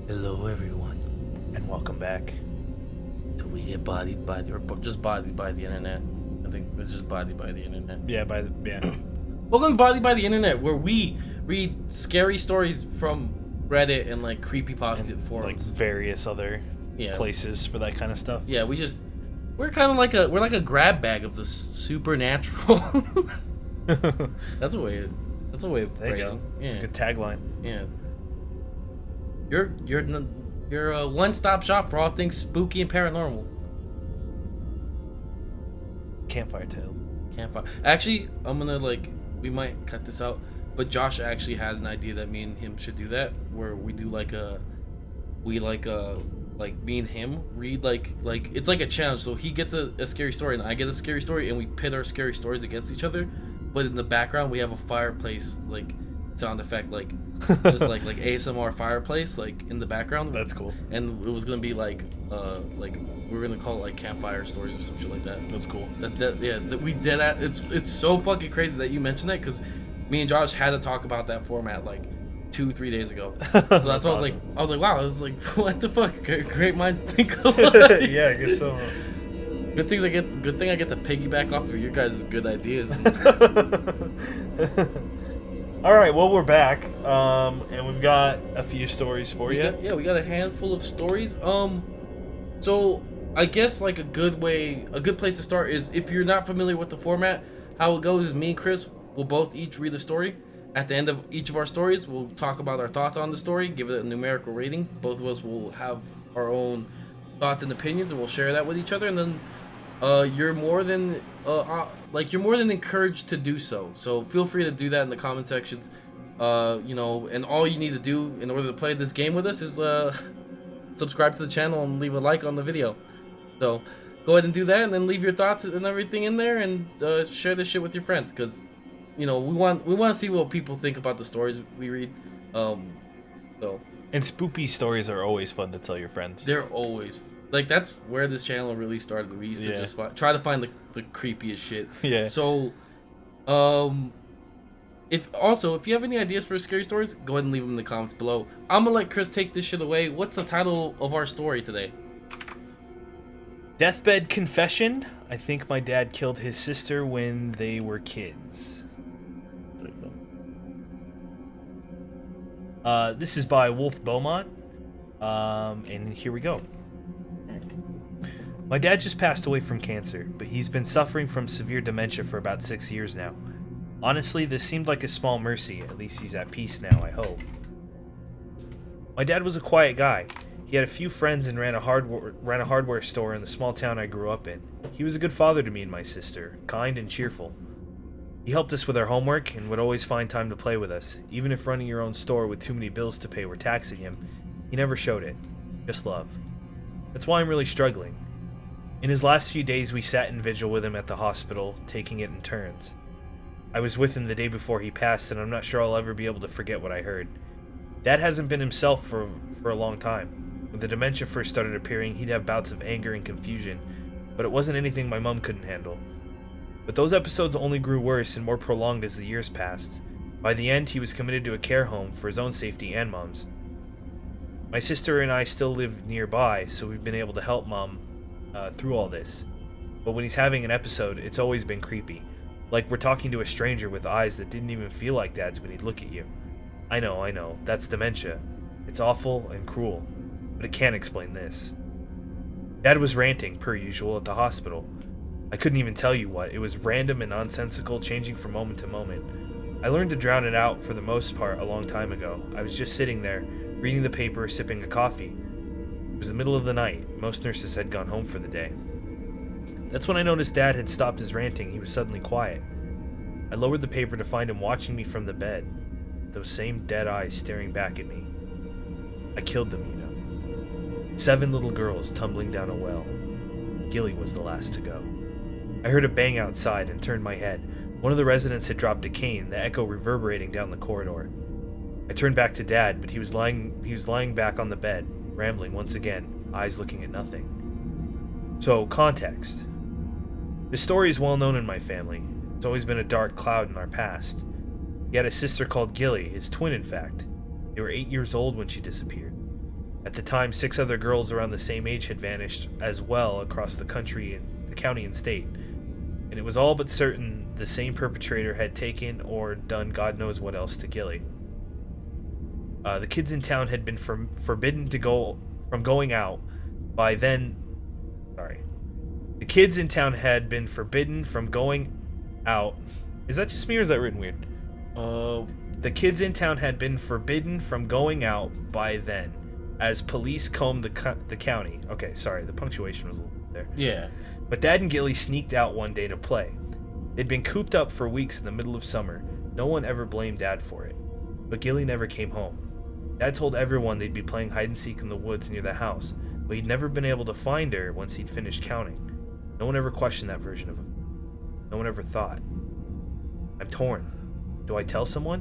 Hello, everyone. And welcome back. Do we get bodied by the, or just bodied by the internet? I think it's just bodied by the internet. Yeah, Welcome to Bodied by the Internet, where we read scary stories from Reddit and like creepypasta like forums. various other Yeah. places for that kind of stuff. Yeah, we're kind of like a grab bag of the supernatural. That's a way of There you phrasing. go. It's Yeah. a good tagline. Yeah. You're a one-stop shop for all things spooky and paranormal. Campfire tales. Campfire. Actually, I'm gonna we might cut this out, but Josh actually had an idea that me and him should do that, where we do like me and him read like it's like a challenge. So he gets a scary story and I get a scary story, and we pit our scary stories against each other. But in the background, we have a fireplace sound effect, just like ASMR fireplace in the background. That's cool. And it was gonna be like we were gonna call it like campfire stories or some shit like that. That's cool. That we did that. It's so fucking crazy that you mentioned that, because me and Josh had to talk about that format like 2-3 days ago. So that's why awesome. I was like, wow, it's like what the fuck? Great minds think alike. Yeah, I guess so. Good thing I get to piggyback off of your guys' good ideas. All right, well, we're back, and we've got a few stories for you. We got a handful of stories. So I guess like a good place to start is, if you're not familiar with the format, how it goes is me and Chris will both each read a story. At the end of each of our stories, we'll talk about our thoughts on the story, give it a numerical rating. Both of us will have our own thoughts and opinions, and we'll share that with each other. And then you're more than encouraged to do so. So feel free to do that in the comment sections. And all you need to do in order to play this game with us is subscribe to the channel and leave a like on the video. So go ahead and do that, and then leave your thoughts and everything in there, and share this shit with your friends, because we want to see what people think about the stories we read. And spoopy stories are always fun to tell your friends. They're always that's where this channel really started. We used to just try to find the creepiest shit. Yeah. So, if you have any ideas for scary stories, go ahead and leave them in the comments below. I'm gonna let Chris take this shit away. What's the title of our story today? Deathbed confession. I think my dad killed his sister when they were kids. This is by Wolf Beaumont. And here we go. My dad just passed away from cancer, but he's been suffering from severe dementia for about 6 years now. Honestly, this seemed like a small mercy. At least he's at peace now, I hope. My dad was a quiet guy. He had a few friends and ran a hardware store in the small town I grew up in. He was a good father to me and my sister, kind and cheerful. He helped us with our homework and would always find time to play with us. Even if running your own store with too many bills to pay were taxing him, he never showed it. Just love. That's why I'm really struggling. In his last few days, we sat in vigil with him at the hospital, taking it in turns. I was with him the day before he passed, and I'm not sure I'll ever be able to forget what I heard. Dad hasn't been himself for a long time. When the dementia first started appearing, he'd have bouts of anger and confusion, but it wasn't anything my mom couldn't handle. But those episodes only grew worse and more prolonged as the years passed. By the end, he was committed to a care home for his own safety and Mom's. My sister and I still live nearby, so we've been able to help Mom through all this. But when he's having an episode, it's always been creepy. Like we're talking to a stranger with eyes that didn't even feel like Dad's when he'd look at you. I know, that's dementia. It's awful and cruel, but it can't explain this. Dad was ranting, per usual, at the hospital. I couldn't even tell you what. It was random and nonsensical, changing from moment to moment. I learned to drown it out for the most part a long time ago. I was just sitting there, reading the paper, sipping a coffee. It was the middle of the night. Most nurses had gone home for the day. That's when I noticed Dad had stopped his ranting. He was suddenly quiet. I lowered the paper to find him watching me from the bed, those same dead eyes staring back at me. I killed them, you know. 7 little girls tumbling down a well. Gilly was the last to go. I heard a bang outside and turned my head. One of the residents had dropped a cane, the echo reverberating down the corridor. I turned back to Dad, but he was lying back on the bed, rambling once again, eyes looking at nothing. So, context. This story is well known in my family. It's always been a dark cloud in our past. He had a sister called Gilly, his twin in fact. They were 8 years old when she disappeared. At the time, 6 other girls around the same age had vanished as well across the country and the county and state. And it was all but certain the same perpetrator had taken or done God knows what else to Gilly. The kids in town had been forbidden from going out by then. Sorry. The kids in town had been forbidden from going out. Is that just me or is that written weird? The kids in town had been forbidden from going out by then, as police combed the county. Okay, sorry, the punctuation was a little bit there. Yeah. But Dad and Gilly sneaked out one day to play. They'd been cooped up for weeks in the middle of summer. No one ever blamed Dad for it. But Gilly never came home. Dad told everyone they'd be playing hide-and-seek in the woods near the house, but he'd never been able to find her once he'd finished counting. No one ever questioned that version of him. No one ever thought. I'm torn. Do I tell someone?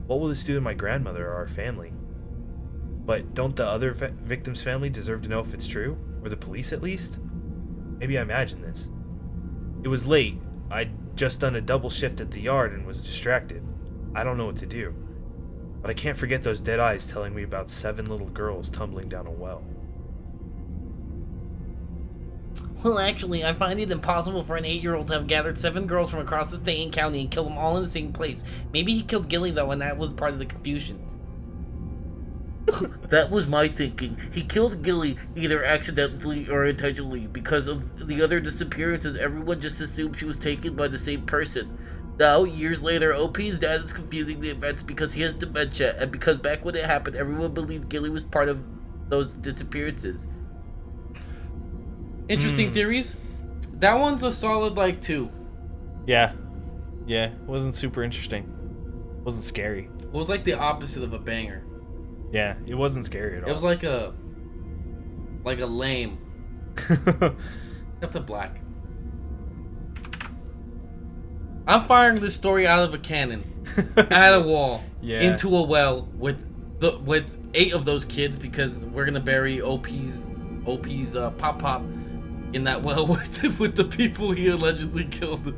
What will this do to my grandmother or our family? But don't the other victim's family deserve to know if it's true? Or the police at least? Maybe I imagined this. It was late. I'd just done a double shift at the yard and was distracted. I don't know what to do. But I can't forget those dead eyes telling me about 7 little girls tumbling down a well. Well, actually, I find it impossible for an 8-year-old to have gathered 7 girls from across the state and county and killed them all in the same place. Maybe he killed Gilly, though, and that was part of the confusion. That was my thinking. He killed Gilly either accidentally or intentionally. Because of the other disappearances, everyone just assumed she was taken by the same person. Now, years later, OP's dad is confusing the events because he has dementia, and because back when it happened, everyone believed Gilly was part of those disappearances. Interesting theories. That one's a solid, like, 2. Yeah. Yeah, it wasn't super interesting. It wasn't scary. It was like the opposite of a banger. Yeah, it wasn't scary at all. It was like a lame. That's a black. I'm firing this story out of a cannon, at a wall, into a well with 8 of those kids, because we're gonna bury OP's pop in that well with the people he allegedly killed.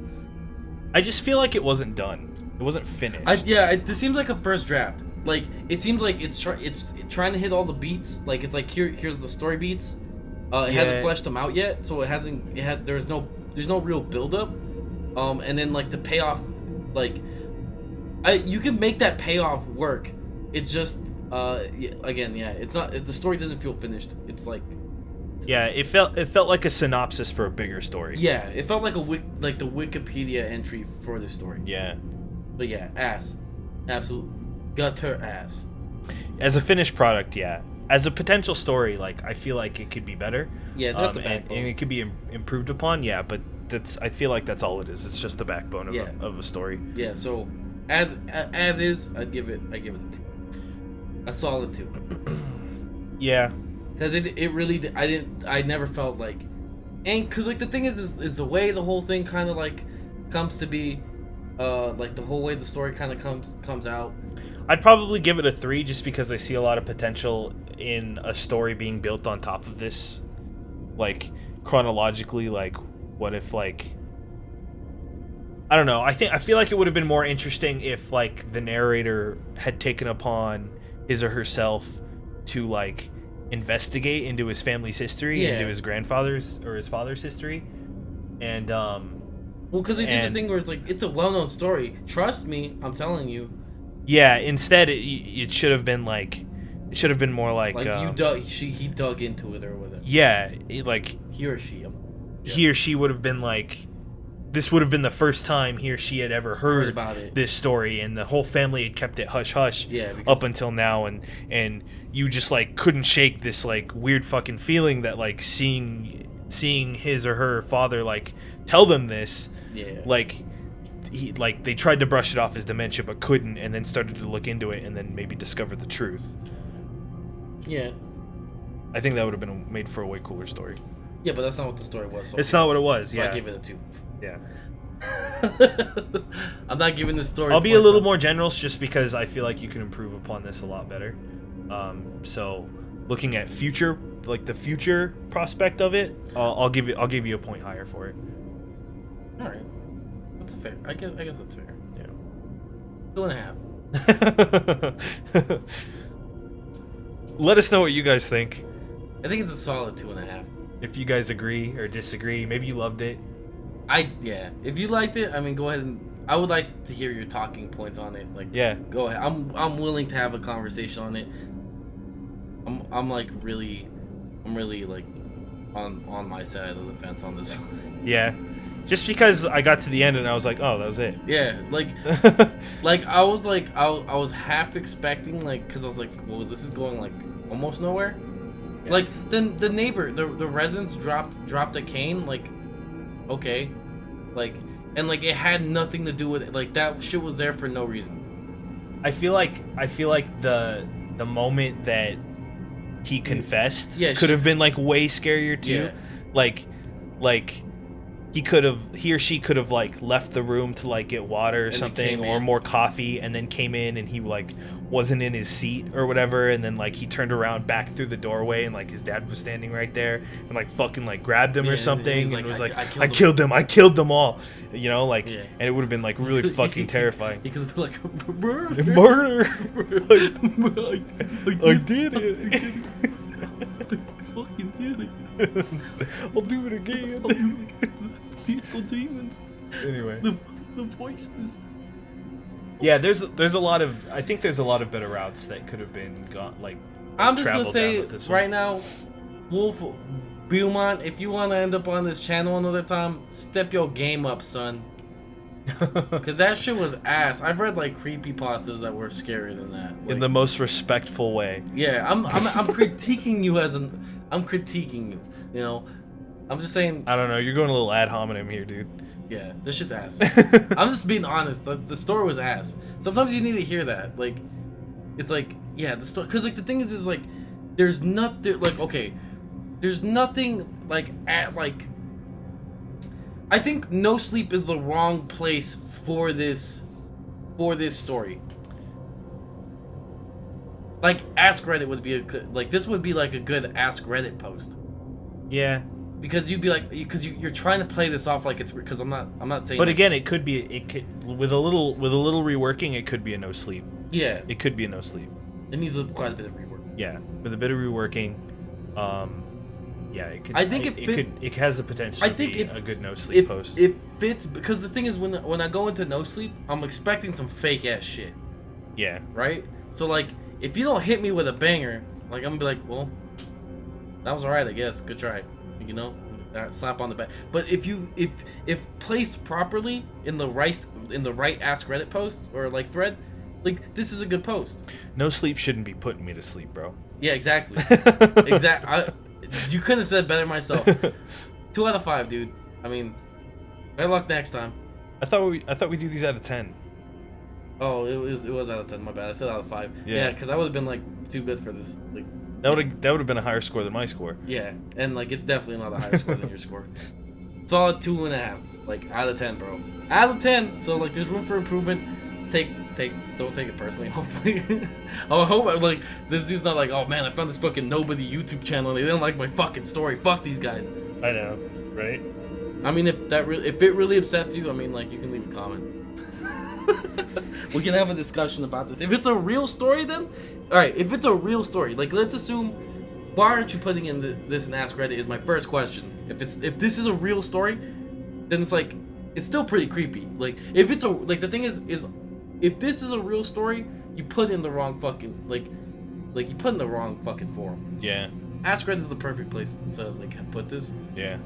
I just feel like it wasn't done. It wasn't finished. This seems like a first draft. Like, it seems like it's trying to hit all the beats. Like, it's like here's the story beats. It hasn't fleshed them out yet, so there's no real build up. And then like the payoff, like, you can make that payoff work. It just it's not. The story doesn't feel finished. It's like, yeah, it felt like a synopsis for a bigger story. Yeah, it felt like the Wikipedia entry for the story. Yeah, but yeah, ass, absolute gutter ass. As a finished product, yeah. As a potential story, like, I feel like it could be better. Yeah, it's not the backbone, and it could be improved upon. Yeah, but I feel like that's all it is. It's just the backbone of a story. Yeah. So as is, I'd give it a 2, a solid 2. Yeah. Because it really, I never felt like, and because like the thing is the way the whole thing kind of like comes to be, like the whole way the story kind of comes out. I'd probably give it a 3 just because I see a lot of potential in a story being built on top of this, like chronologically. Like, what if, like, I don't know. I feel like it would have been more interesting if, like, the narrator had taken upon his or herself to, like, investigate into his family's history, into his grandfather's or his father's history, and well, because they do the thing where it's like, it's a well-known story. Trust me, I'm telling you. Yeah. Instead, it should have been like, it should have been more like he dug into it or whatever. Yeah, he or she. He or she would have been like, this would have been the first time he or she had ever heard about it. This story, and the whole family had kept it hush hush up until now, and you just like couldn't shake this like weird fucking feeling that like seeing his or her father like tell them this, like they tried to brush it off as dementia but couldn't, and then started to look into it and then maybe discovered the truth. Yeah, I think that would have been made for a way cooler story. Yeah, but that's not what the story was. So it's not what it was. So I gave it a 2. Yeah. I'm not giving this story. I'll be a little more generous just because I feel like you can improve upon this a lot better. So looking at future, like the future prospect of it, I'll give you a point higher for it. All right, that's fair. I guess that's fair. Yeah. 2.5. Let us know what you guys think. I think it's a solid 2.5. If you guys agree or disagree, maybe you loved it. Yeah. If you liked it, I mean, go ahead and. I would like to hear your talking points on it. Like, Yeah. go ahead. I'm willing to have a conversation on it. I'm really like on my side of the fence on this one. Yeah. Just because I got to the end and I was like, oh, that was it. Yeah, like I was half expecting, like, because I was like, well, this is going like almost nowhere. Yeah. Like then the neighbor, the residents dropped a cane, like, okay, like, and like it had nothing to do with it. Like that shit was there for no reason. I feel like the moment that he confessed could have been like way scarier too. Yeah. Like he or she could have like left the room to like get water or something or more coffee, and then came in and he like wasn't in his seat or whatever, and then like he turned around back through the doorway and like his dad was standing right there and like fucking like grabbed him or something, and was like, I killed them all, you know, like, and it would have been like really fucking terrifying. He could have been like, murder. I did it. Fucking did it. I'll do it again. The demons. Anyway, the voices. Yeah, there's a lot of, I think there's a lot of better routes that could have been gone, like, I'm just gonna traveled say down with this right one. now, Wolf Beaumont, if you want to end up on this channel another time, step your game up, son. Cause that shit was ass. I've read like creepypastas that were scarier than that. Like, in the most respectful way. yeah, I'm critiquing you I'm critiquing you. You know, I'm just saying. I don't know. You're going a little ad hominem here, dude. Yeah, this shit's ass. I'm just being honest. The story was ass. Sometimes you need to hear that. Like, it's like, yeah, the story. Cause like the thing is like, there's nothing like, okay, there's nothing like at like. I think No Sleep is the wrong place for this story. Like, Ask Reddit would be a good, like, this would be like a good Ask Reddit post. Yeah. Because you'd be like, because you're trying to play this off like it's, because I'm not saying. But again, it could with a little reworking, it could be a No Sleep. Yeah. It could be a No Sleep. It needs quite a bit of rework. Yeah, with a bit of reworking, yeah, it could. I think it has the potential to be a good No Sleep post. It fits, because the thing is, when I go into No Sleep, I'm expecting some fake ass shit. Yeah. Right. So like, if you don't hit me with a banger, like, I'm gonna be like, well, that was alright, I guess. Good try. You know, slap on the back. But if placed properly in the right Ask Reddit post or like thread, like, this is a good post. No Sleep shouldn't be putting me to sleep, bro. Yeah, exactly. You couldn't have said better myself. 2 out of 5, dude. I mean, better luck next time. I thought we do these out of 10. Oh, it was out of 10. My bad. I said out of 5. Yeah, because I would have been like too good for this. Like, that would have been a higher score than my score. yeah, and like, it's definitely not a higher score than your score. Solid 2.5, like, out of 10, bro. Out of 10. So like, there's room for improvement. Don't take it personally. Hopefully, I hope like this dude's not like, oh man, I found this fucking nobody YouTube channel and they didn't like my fucking story. Fuck these guys. I know, right? I mean, if it really upsets you, I mean, like, you can leave a comment. We can have a discussion about this. If it's a real story, then all right. If it's a real story, like, let's assume, why aren't you putting in this in Ask Reddit? Is my first question. If this is a real story, then it's like, it's still pretty creepy. Like, if it's the thing is if this is a real story, you put in the wrong fucking like you put in the wrong fucking forum. Yeah. Ask Reddit is the perfect place to like put this. Yeah.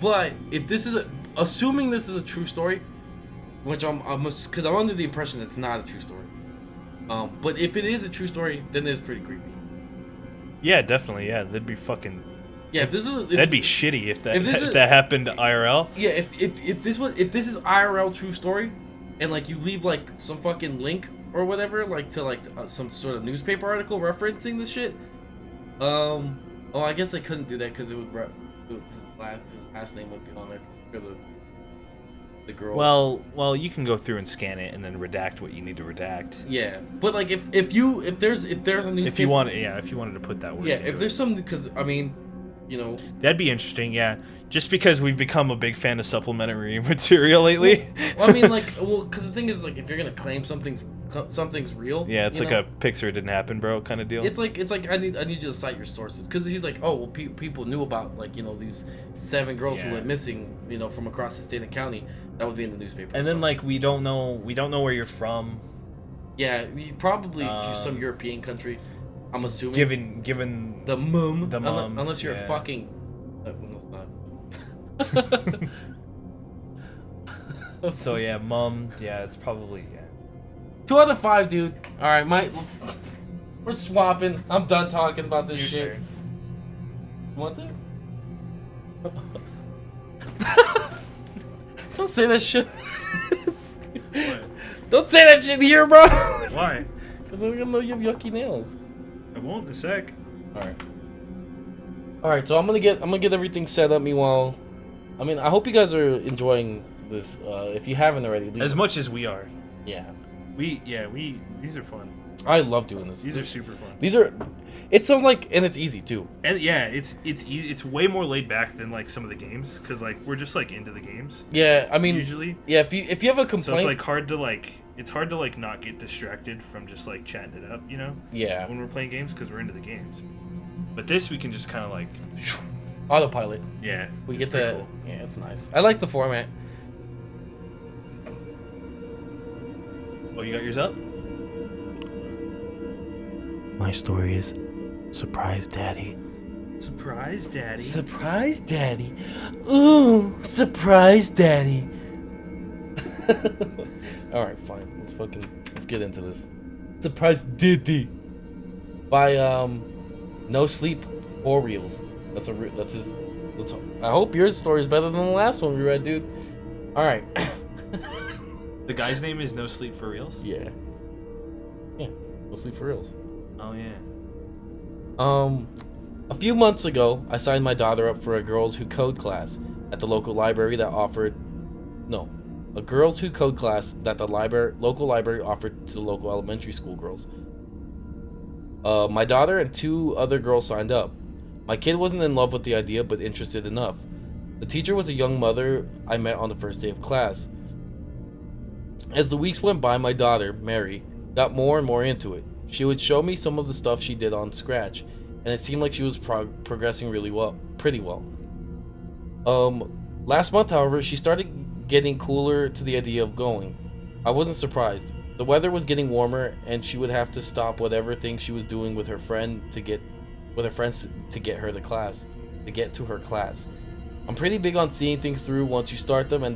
But if this is assuming this is a true story, which because I'm under the impression it's not a true story. But if it is a true story, then it's pretty creepy. Yeah, definitely. Yeah, that'd be fucking. Yeah, that'd be shitty if that happened IRL. Yeah, if this is IRL true story, and like you leave like some fucking link or whatever, like to like some sort of newspaper article referencing this shit. Oh, I guess they couldn't do that because his last name would be on there for the girl. Well, you can go through and scan it and then redact what you need to redact. Yeah, but like if there's a newspaper, if you wanted to put that word. Yeah, if there's some, because I mean, You know. That'd be interesting, yeah. Just because we've become a big fan of supplementary material lately. Well, I mean, like, because the thing is, like, if you're gonna claim something's real, yeah, it's like a Pixar didn't happen, bro, kind of deal. It's like I need you to cite your sources, because he's like, oh, well, people knew about, like, you know, these 7 girls who went missing, you know, from across the state and county. That would be in the newspaper. And then like we don't know where you're from. Yeah, probably some European country. I'm assuming. Given the mum. Unless you're yeah. a fucking. That's not. So yeah, mum. Yeah, it's probably 2 out of 5, dude. All right, we're swapping. I'm done talking about this shit. Turn. Want that? Don't say that shit. What? Don't say that shit here, bro. Why? Because I'm gonna know you have yucky nails. I won't in a sec. All right. So I'm gonna get everything set up. Meanwhile, I mean, I hope you guys are enjoying this. If you haven't already, As much as we are. Yeah. These are fun. I love doing this. These are super fun. It's so like, and it's easy too. And yeah, it's easy. It's way more laid back than like some of the games, because like we're just like into the games. Yeah, I mean, usually. Yeah, if you have a complaint, so it's like hard to like not get distracted from just like chatting it up, you know? Yeah. When we're playing games, because we're into the games. But this we can just kind of like autopilot. Yeah. We get to. Cool. Yeah, it's nice. I like the format. Oh, you got yours up? My story is Surprise Daddy. Surprise Daddy? Surprise Daddy. Ooh, Surprise Daddy. Alright, fine. Let's get into this. Surprise Daddy. By No Sleep 4 Reels. That's his. I hope your story is better than the last one we read, dude. Alright. The guy's name is No Sleep for Reals? Yeah. Yeah, No Sleep for Reals. Oh yeah. A few months ago, I signed my daughter up for a Girls Who Code class at the local library that offered... No. A Girls Who Code class that the local library offered to the local elementary school girls. My daughter and 2 other girls signed up. My kid wasn't in love with the idea, but interested enough. The teacher was a young mother I met on the first day of class. As the weeks went by, my daughter, Mary, got more and more into it. She would show me some of the stuff she did on Scratch, and it seemed like she was progressing pretty well. Last month, however, she started getting cooler to the idea of going. I wasn't surprised. The weather was getting warmer, and she would have to stop whatever thing she was doing with her friends to get to her class. I'm pretty big on seeing things through once you start them, and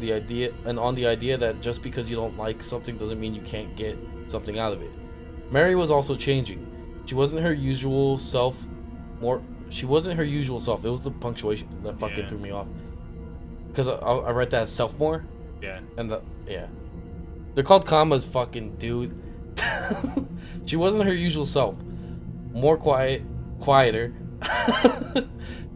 on the idea that just because you don't like something doesn't mean you can't get something out of it. Mary was also changing. She wasn't her usual self. It was the punctuation that fucking threw me off. Because I read that as self more. Yeah. And they're called commas, fucking dude. She wasn't her usual self. More quieter.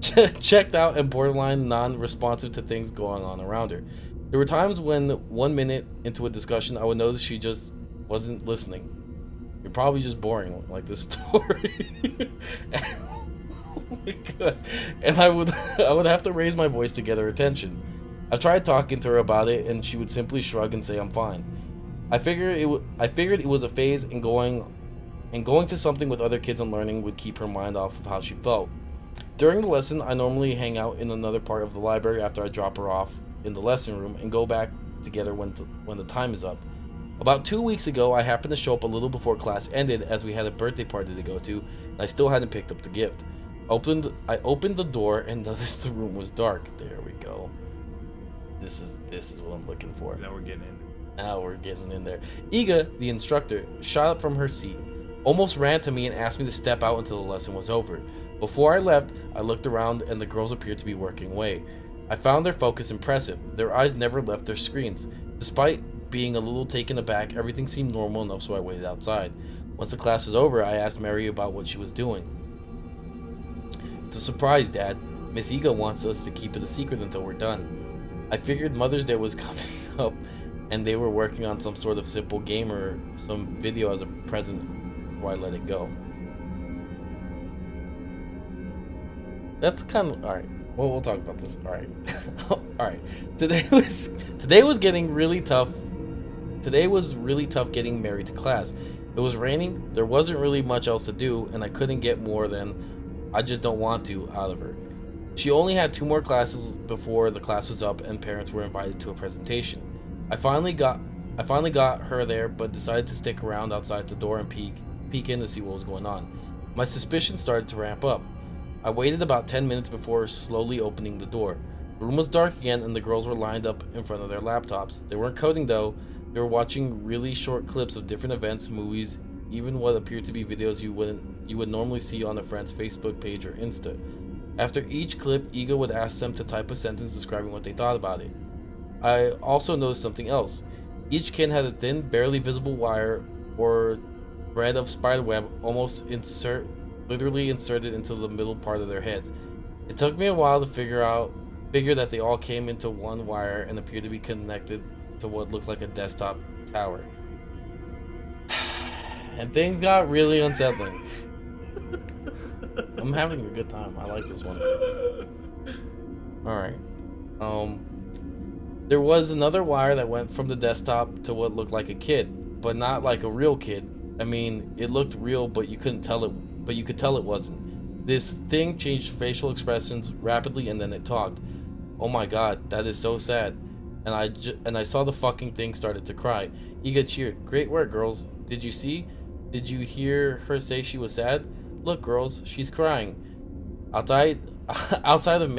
Checked out and borderline non-responsive to things going on around her. There were times when 1 minute into a discussion, I would notice she just wasn't listening. You're probably just boring like this story. Oh my God. And I would have to raise my voice to get her attention. I tried talking to her about it, and she would simply shrug and say I'm fine. I figured it was a phase, and going to something with other kids and learning would keep her mind off of how she felt. During the lesson, I normally hang out in another part of the library after I drop her off in the lesson room and go back together when the time is up. About 2 weeks ago, I happened to show up a little before class ended as we had a birthday party to go to, and I still hadn't picked up the gift. I opened the door and noticed the room was dark. There we go. This is what I'm looking for. Now we're getting in there. Iga, the instructor, shot up from her seat, almost ran to me and asked me to step out until the lesson was over. Before I left, I looked around and the girls appeared to be working away. I found their focus impressive. Their eyes never left their screens. Despite being a little taken aback, everything seemed normal enough, so I waited outside. Once the class was over, I asked Mary about what she was doing. It's a surprise, Dad. Miss Iga wants us to keep it a secret until we're done. I figured Mother's Day was coming up, and they were working on some sort of simple game or some video as a present before I let it go. That's kind of all right. Well, we'll talk about this. All right, all right. Today was getting really tough. Today was really tough getting married to class. It was raining. There wasn't really much else to do, and I couldn't get more than "I just don't want to" out of her. She only had 2 more classes before the class was up, and parents were invited to a presentation. I finally got her there, but decided to stick around outside the door and peek in to see what was going on. My suspicions started to ramp up. I waited about 10 minutes before slowly opening the door. The room was dark again, and the girls were lined up in front of their laptops. They weren't coding though. They were watching really short clips of different events, movies, even what appeared to be videos you would normally see on a friend's Facebook page or Insta. After each clip, Ego would ask them to type a sentence describing what they thought about it. I also noticed something else. Each kid had a thin, barely visible wire or thread of spiderweb literally inserted into the middle part of their heads. It took me a while to figure that they all came into one wire and appeared to be connected to what looked like a desktop tower. And things got really unsettling. I'm having a good time. I like this one. Alright. There was another wire that went from the desktop to what looked like a kid, but not like a real kid. I mean, it looked real, but you could tell it wasn't. This thing changed facial expressions rapidly, and then it talked. Oh my god, that is so sad. And I saw the fucking thing started to cry. Iga cheered. Great work, girls. Did you see? Did you hear her say she was sad? Look, girls, she's crying. Outside of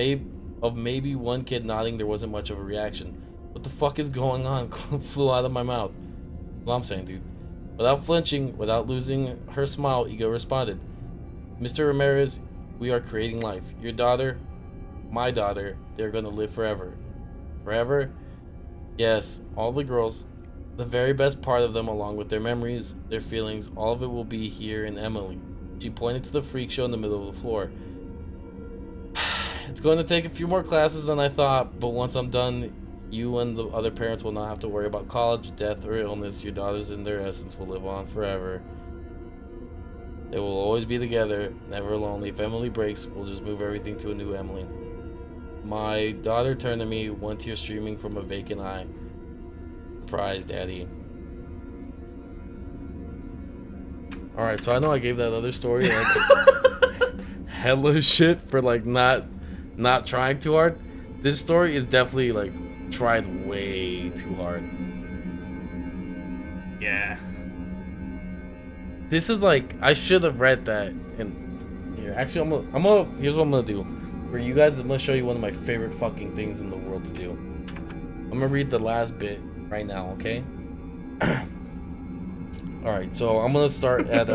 maybe one kid nodding, there wasn't much of a reaction. What the fuck is going on? Flew out of my mouth. That's what I'm saying, dude. Without flinching, without losing her smile, Ego responded. Mr. Ramirez, we are creating life. Your daughter, my daughter, they're gonna live forever. Forever? Yes, all the girls, the very best part of them, along with their memories, their feelings, all of it will be here in Emily. She pointed to the freak show in the middle of the floor. It's going to take a few more classes than I thought, but once I'm done, you and the other parents will not have to worry about college, death, or illness. Your daughters in their essence will live on forever. They will always be together, never lonely. If Emily breaks, we'll just move everything to a new Emily. My daughter turned to me, one tear streaming from a vacant eye. Surprise, Daddy. Alright, so I know I gave that other story like hella shit for like not trying too hard. This story is definitely like tried way too hard. Yeah. This is like I should have read that and here actually I'm gonna here's what I'm gonna do. For you guys, I'm gonna show you one of my favorite fucking things in the world to do. I'm gonna read the last bit right now, okay? Alright, so I'm gonna start at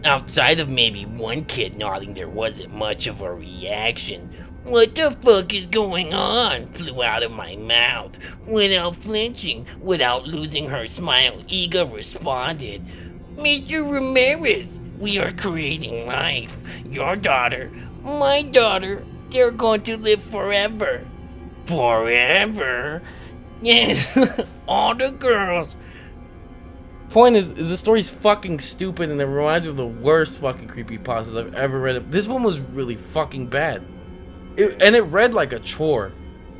Outside of maybe one kid nodding, there wasn't much of a reaction. What the fuck is going on? Flew out of my mouth. Without flinching, without losing her smile, Iga responded. Mr. Ramirez, we are creating life. Your daughter, my daughter, they're going to live forever. Forever? Yes, all the girls. Point is the story's fucking stupid and it reminds me of the worst fucking creepypastas I've ever read. This one was really fucking bad. And it read like a chore.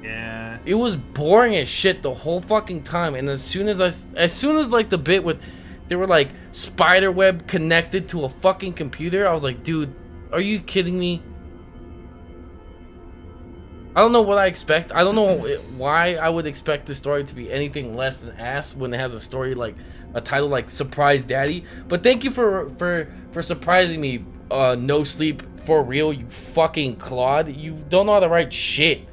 Yeah. It was boring as shit the whole fucking time. And as soon as like the bit with they were like spider web connected to a fucking computer, I was like, dude, are you kidding me? I don't know what I expect. I don't know why I would expect this story to be anything less than ass when it has a story like a title like Surprise Daddy. But thank you for surprising me. No sleep for real, you fucking Claude. You don't know how to write shit.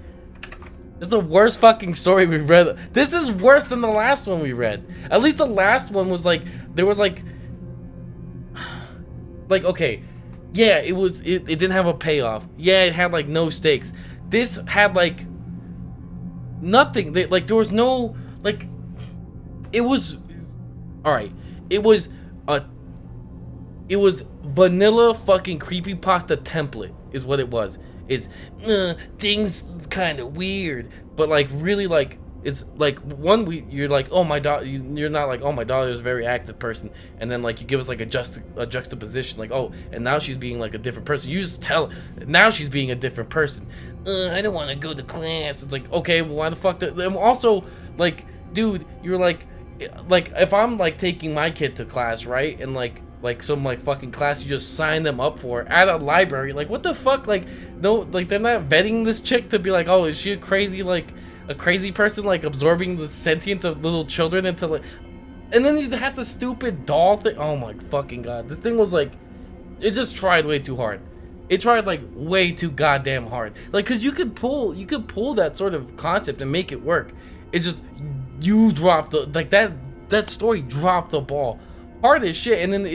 This is the worst fucking story we read. This is worse than the last one we read. At least the last one was like there was like okay, yeah, it didn't have a payoff. Yeah, it had like no stakes. This had like nothing. Like there was no like. It was all right. It was vanilla fucking creepypasta template is what it was. Is things kind of weird, but like really like it's like one you're like, oh my daughter, you're not like, oh my daughter is a very active person, and then like you give us like a juxtaposition, like, oh, and now she's being like a different person. You just tell now she's being a different person. I don't want to go to class. It's like, okay, well, why the fuck? And also, like, dude, you're like if I'm like taking my kid to class, right, and like some like fucking class you just sign them up for at a library, like what the fuck? Like, no, like they're not vetting this chick to be like, oh, is she a crazy person like absorbing the sentience of little children into like, and then you had the stupid doll thing. Oh my fucking god, this thing was like, it just tried way too hard. It tried like way too goddamn hard. Like, cause you could pull that sort of concept and make it work. It's just you dropped the like that story dropped the ball hard as shit, and then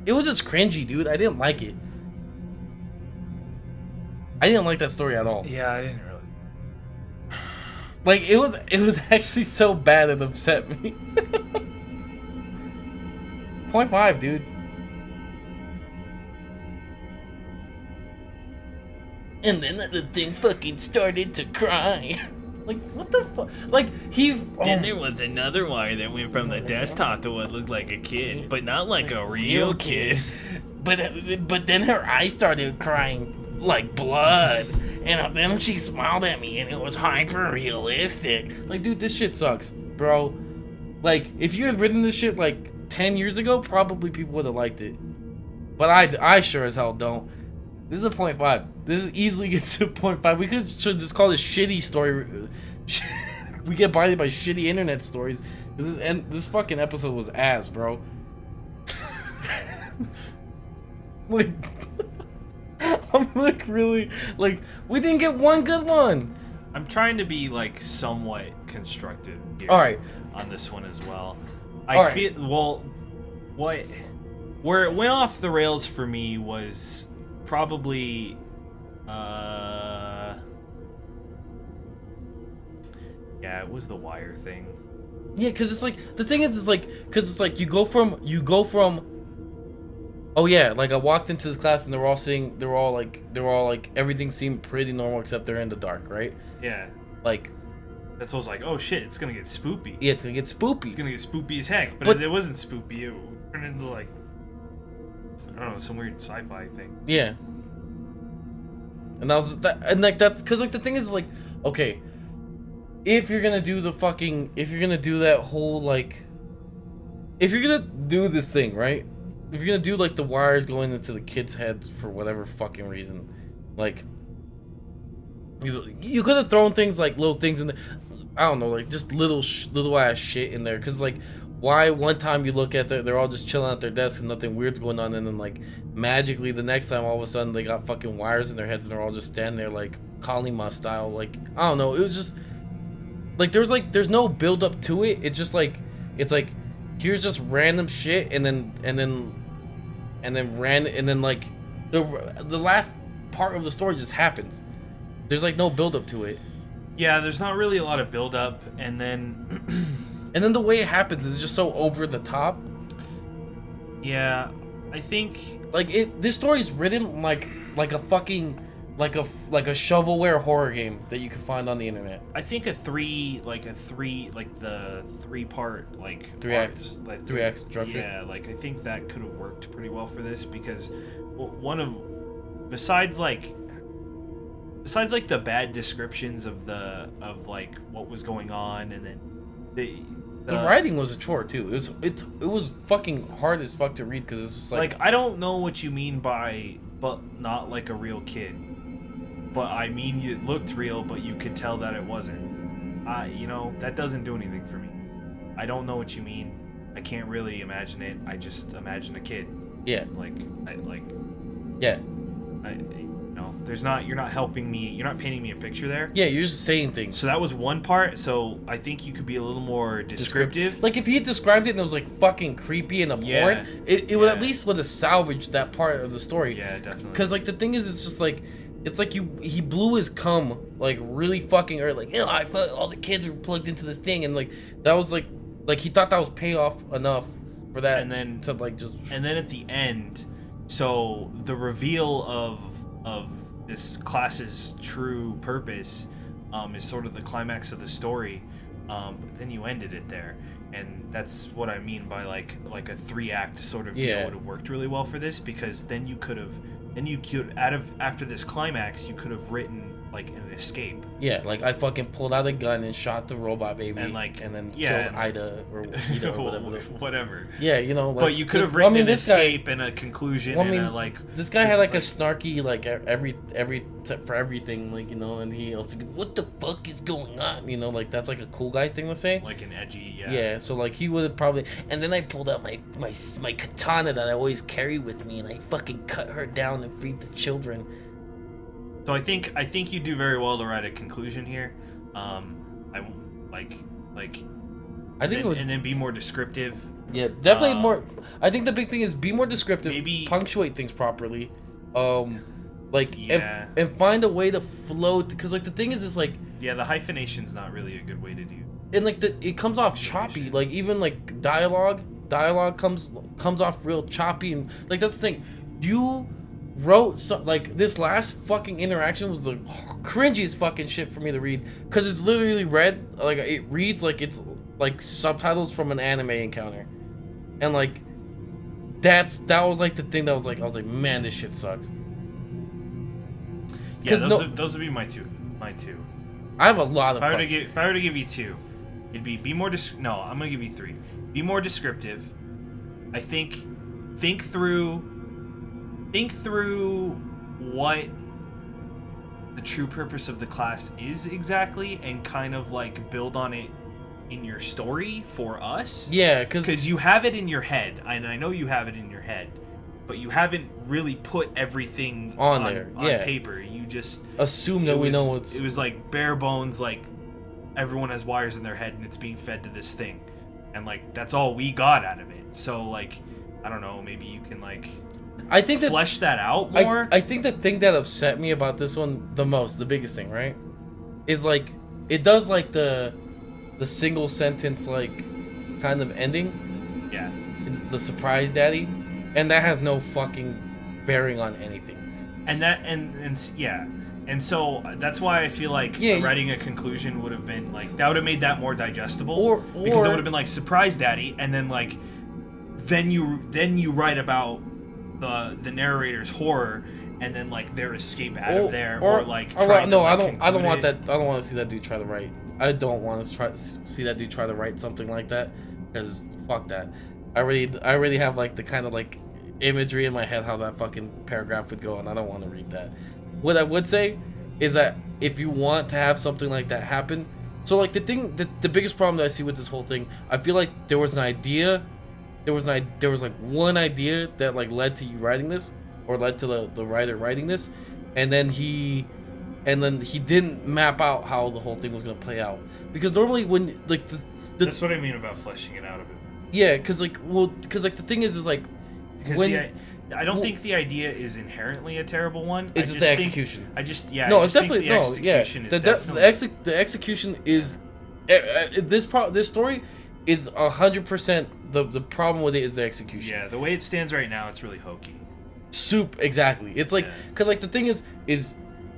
it was just cringy, dude. I didn't like it. I didn't like that story at all. Yeah, I didn't really. Like, it was actually so bad it upset me. 0.5, dude. And then the thing fucking started to cry. Like, what the fuck? Like, Then there was another wire that went from the desktop to what looked like a kid, but not like a real kid. But then her eyes started crying like blood. And then she smiled at me and it was hyper realistic. Like, dude, this shit sucks, bro. Like, if you had written this shit like 10 years ago, probably people would have liked it. But I sure as hell don't. This is a 0.5. This easily gets to a 0.5. We should just call this shitty story. We get bodied by shitty internet stories. This fucking episode was ass, bro. Like, I'm like really like, we didn't get one good one. I'm trying to be like somewhat constructive here. All right. On this one as well. All feel well. Where it went off the rails for me was probably yeah, it was the wire thing. Yeah, because it's like, the thing is like, because it's like you go from oh yeah, like I walked into this class and they're all like everything seemed pretty normal except they're in the dark, right? Yeah, like that's what I was like, oh shit, it's gonna get spoopy. Yeah, it's gonna get spoopy. It's gonna get spoopy as heck, but it wasn't spoopy. It turned into like, I don't know, some weird sci-fi thing. Yeah. And that's because like the thing is like, okay, if you're gonna do that whole like, if you're gonna do this thing, right? If you're gonna do like the wires going into the kids' heads for whatever fucking reason, like, you could have thrown things like little things in there. I don't know, like just little ass shit in there, because like, why one time you look at they're all just chilling at their desks and nothing weird's going on, and then like magically the next time all of a sudden they got fucking wires in their heads and they're all just standing there like Kalima style. Like, I don't know, it was just like there's no build up to it. It's just like, it's like, here's just random shit, and then like the last part of the story just happens. There's like no build up to it. Yeah, there's not really a lot of build up, and then and then the way it happens is just so over the top. Yeah, I think like this story's written like a fucking like a shovelware horror game that you can find on the internet. I think the 3-part like 3-act structure. Yeah, like I think that could have worked pretty well for this, because besides the bad descriptions of like what was going on, and then the writing was a chore too. It was fucking hard as fuck to read, because it's just like I don't know what you mean by but not like a real kid. But I mean, it looked real, but you could tell that it wasn't. That doesn't do anything for me. I don't know what you mean. I can't really imagine it. I just imagine a kid. Yeah. Yeah. You're not helping me. You're not painting me a picture there. Yeah, you're just saying things. So that was one part. So I think you could be a little more descriptive. Like if he had described it and it was like fucking creepy and abhorrent, it would at least would have salvaged that part of the story. Yeah, definitely. Because like the thing is, it's just like, it's like he blew his cum like really fucking early. Like, I felt all the kids were plugged into this thing, and like that was like he thought that was payoff enough for that, and then to like just. And then at the end, so the reveal of this class's true purpose is sort of the climax of the story. but then you ended it there, and that's what I mean by like a 3-act sort of deal Yeah. would have worked really well for this, because then you could after this climax you could have written like an escape. Yeah, like I fucking pulled out a gun and shot the robot baby, And, like, and then yeah, killed Ida or Ida or whatever. Whatever. Yeah, you know. Like, But you could have this- written an this guy- escape and a conclusion Well, I and mean, a like. This guy this had like is, a snarky like for everything, like, you know, and he also what the fuck is going on, you know, like that's like a cool guy thing to say. like an edgy, yeah. Yeah, so like he would have probably, and then I pulled out my katana that I always carry with me, and I fucking cut her down and freed the children. So I think you do very well to write a conclusion here. I like I think it would, and then be more descriptive. yeah, definitely more. I think the big thing is be more descriptive, Maybe- punctuate things properly, like Yeah. and find a way to flow, because like the thing is like. Yeah, the hyphenation's not really a good way to do. And like it comes off choppy, like even like dialogue comes off real choppy, and like that's the thing. You wrote like this last fucking interaction was the cringiest fucking shit for me to read, because it's literally read like it reads like it's like subtitles from an anime encounter, and like that was like the thing that was like I was like, man, this shit sucks. Yeah, 'Cause those would be my two. I have a lot of If I were to give you two, it'd be more no, I'm gonna give you three. Be more descriptive. I think through what the true purpose of the class is exactly, and kind of like build on it in your story for us. yeah, because You have it in your head, and I know you have it in your head, but you haven't really put everything On there, yeah. paper. You just assume that we know what's it was like bare bones, like everyone has wires in their head and it's being fed to this thing, and like that's all we got out of it. So like, I don't know, maybe you can like I think that flesh that out more. I think the thing that upset me about this one the most, the biggest thing, right, is like it does like the single sentence like kind of ending, Yeah. the surprise daddy, and that has no fucking bearing on anything. And that and yeah. And so that's why I feel like writing a conclusion would have been like that would have made that more digestible, because it would have been like surprise daddy, and then like then you write about the narrator's horror, and then like their escape out of there, or like try no, to, like, I don't want conclude that. I don't want to see that dude try to write. I don't want to see that dude try to write something like that, because fuck that. I already have like the kind of like imagery in my head how that fucking paragraph would go, and I don't want to read that. What I would say is that if you want to have something like that happen, so like the biggest problem that I see with this whole thing, I feel like there was like one idea that like led to you writing this, or led to the writer writing this, and then he didn't map out how the whole thing was gonna play out, because normally when like that's what I mean about fleshing it out a bit. yeah, because the thing is like Because when I don't think the idea is inherently a terrible one. it's I just just the think- execution. I just No, I it's just think definitely the no. Yeah, execution is definitely the execution is this story is 100%. The problem with it is the execution. yeah. The way it stands right now, it's really hokey. Soup, exactly. It's like Yeah. because like the thing is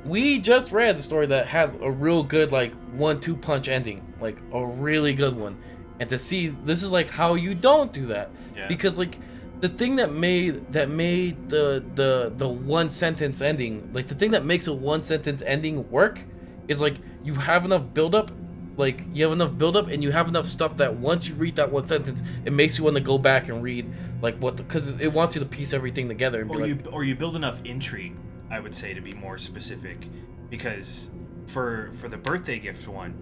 we just read the story that had a real good like 1-2 punch ending, like a really good one, and to see this is like how you don't do that, Yeah. because like the thing that made the one sentence ending, like the thing that makes a one sentence ending work, is like you have enough build up, and you have enough stuff that once you read that one sentence, it makes you want to go back and read like because it wants you to piece everything together and be Or you build enough intrigue, I would say, to be more specific, because for the birthday gift one,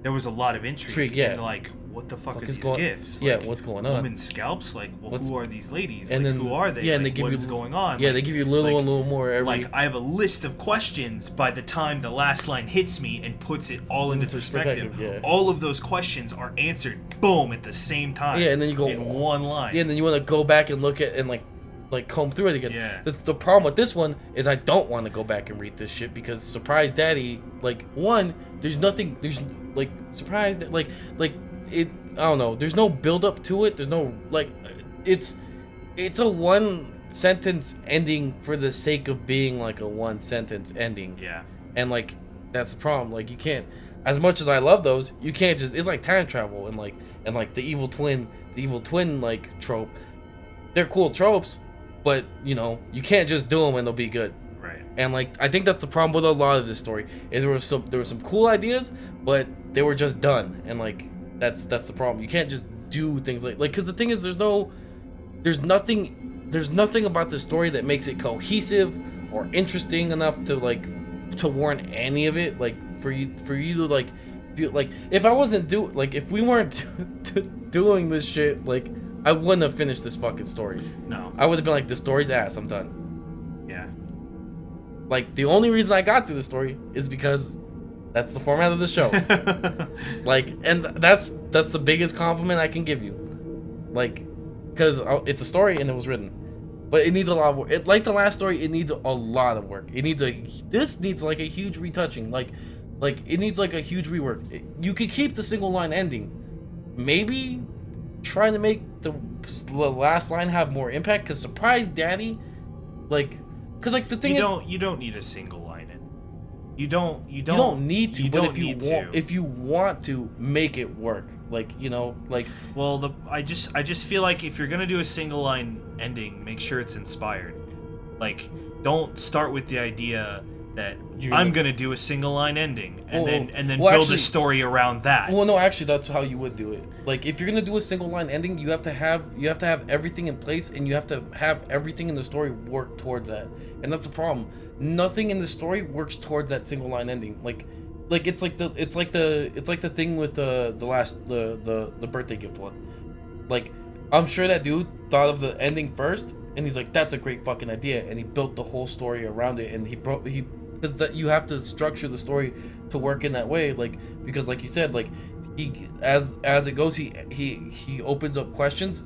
there was a lot of intrigue. Yeah. And like, what the fuck are is these going- gifts? yeah, Like, what's going on? Women's scalps? Like, well, who are these ladies? and Like, then who are they? Yeah, and Like, they give what you is going on? Yeah, Like- they give you a little more every. Like, I have a list of questions by the time the last line hits me and puts it all into perspective. yeah. All of those questions are answered, boom, at the same time. Yeah, and then you go in one line. Yeah, and then you want to go back and look at and like comb through it again. Yeah. The problem with this one is I don't want to go back and read this shit, because surprise daddy, like one, there's like surprise like it. I don't know. There's no build up to it. There's no like, it's a one sentence ending for the sake of being like a one sentence ending. Yeah. And like that's the problem. Like you can't. as much as I love those, you can't just. It's like time travel and like the evil twin like trope. They're cool tropes, but you know you can't just do them and they'll be good. Right. And like I think that's the problem with a lot of this story is there were some cool ideas, but they were just done, and like that's the problem. You can't just do things like because the thing is there's nothing about this story that makes it cohesive or interesting enough to warrant any of it. Like for you to like feel like if I wasn't if we weren't doing this shit, like I wouldn't have finished this fucking story. No. I would have been like, this story's ass, I'm done. Yeah. Like the only reason I got through the story is because that's the format of the show. Like, and that's the biggest compliment I can give you. Like, because it's a story and it was written, but it needs a lot of work. Like the last story, it needs a lot of work. This needs like a huge retouching. Like it needs like a huge rework. You could keep the single line ending, maybe trying to make the last line have more impact. Because surprise, daddy, because the thing you don't need a single line in. You don't need to. But if you want to make it work, Well, I just feel like if you're gonna do a single line ending, make sure it's inspired. Like, don't start with the idea that I'm gonna do a single line ending and then build a story around that. Well, no, actually, that's how you would do it. Like, if you're gonna do a single line ending, you have to have everything in place, and you have to have everything in the story work towards that. And that's the problem. Nothing in the story works towards that single line ending. Like it's like the thing with the birthday gift one. Like, I'm sure that dude thought of the ending first, and he's like, that's a great fucking idea, and he built the whole story around it, and because that you have to structure the story to work in that way, because like you said, he as it goes, he opens up questions,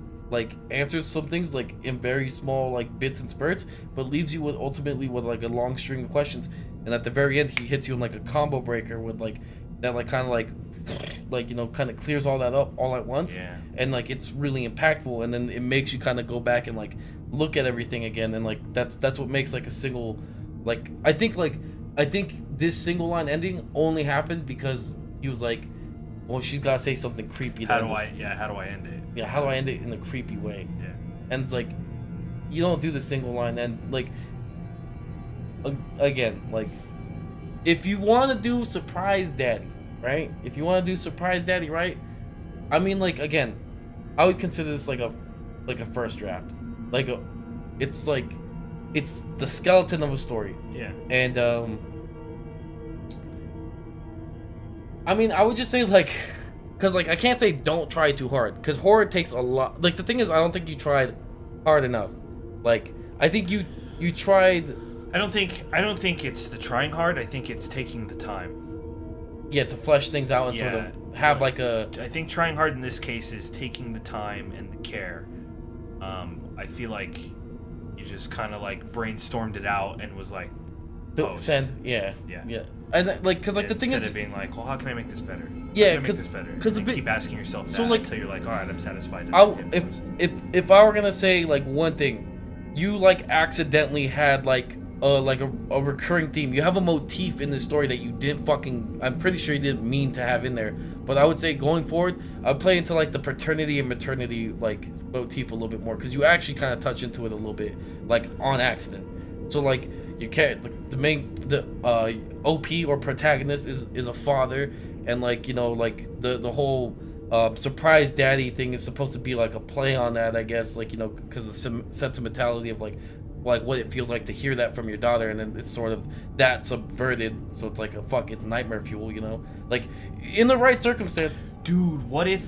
answers some things in very small bits and spurts, but leaves you ultimately with a long string of questions, and at the very end he hits you in a combo breaker with that kind of clears all that up all at once. Yeah. And it's really impactful, and then it makes you kind of go back and look at everything again, and that's what makes a single I think this single line ending only happened because he was well, she's gotta say something creepy. How do I end it? Yeah, how do I end it in a creepy way? Yeah. And it's you don't do the single line end again, if you want to do surprise daddy, right? If you want to do surprise daddy, right? I mean, again, I would consider this a first draft. It's the skeleton of a story. Yeah. And I mean, I would just say because I can't say don't try too hard, because horror takes a lot. The thing is, I don't think you tried hard enough. I think you tried. I don't think it's the trying hard. I think it's taking the time. Yeah, to flesh things out and sort of have a. I think trying hard in this case is taking the time and the care. I feel like you just kind of brainstormed it out and was post. Send. Yeah. And because the thing is, instead of being well, how can I make this better? Yeah, because keep asking yourself that until you're all right, I'm satisfied. If I were gonna say one thing, you accidentally had a recurring theme. You have a motif in this story that you didn't I'm pretty sure you didn't mean to have in there. But I would say going forward, I'd play into the paternity and maternity motif a little bit more, because you actually kind of touch into it a little bit on accident. So you can't the OP or protagonist is a father, and the whole surprise daddy thing is supposed to be a play on that, I guess, because the sentimentality of what it feels like to hear that from your daughter, and then it's sort of that subverted, so it's it's nightmare fuel, in the right circumstance. Dude, what if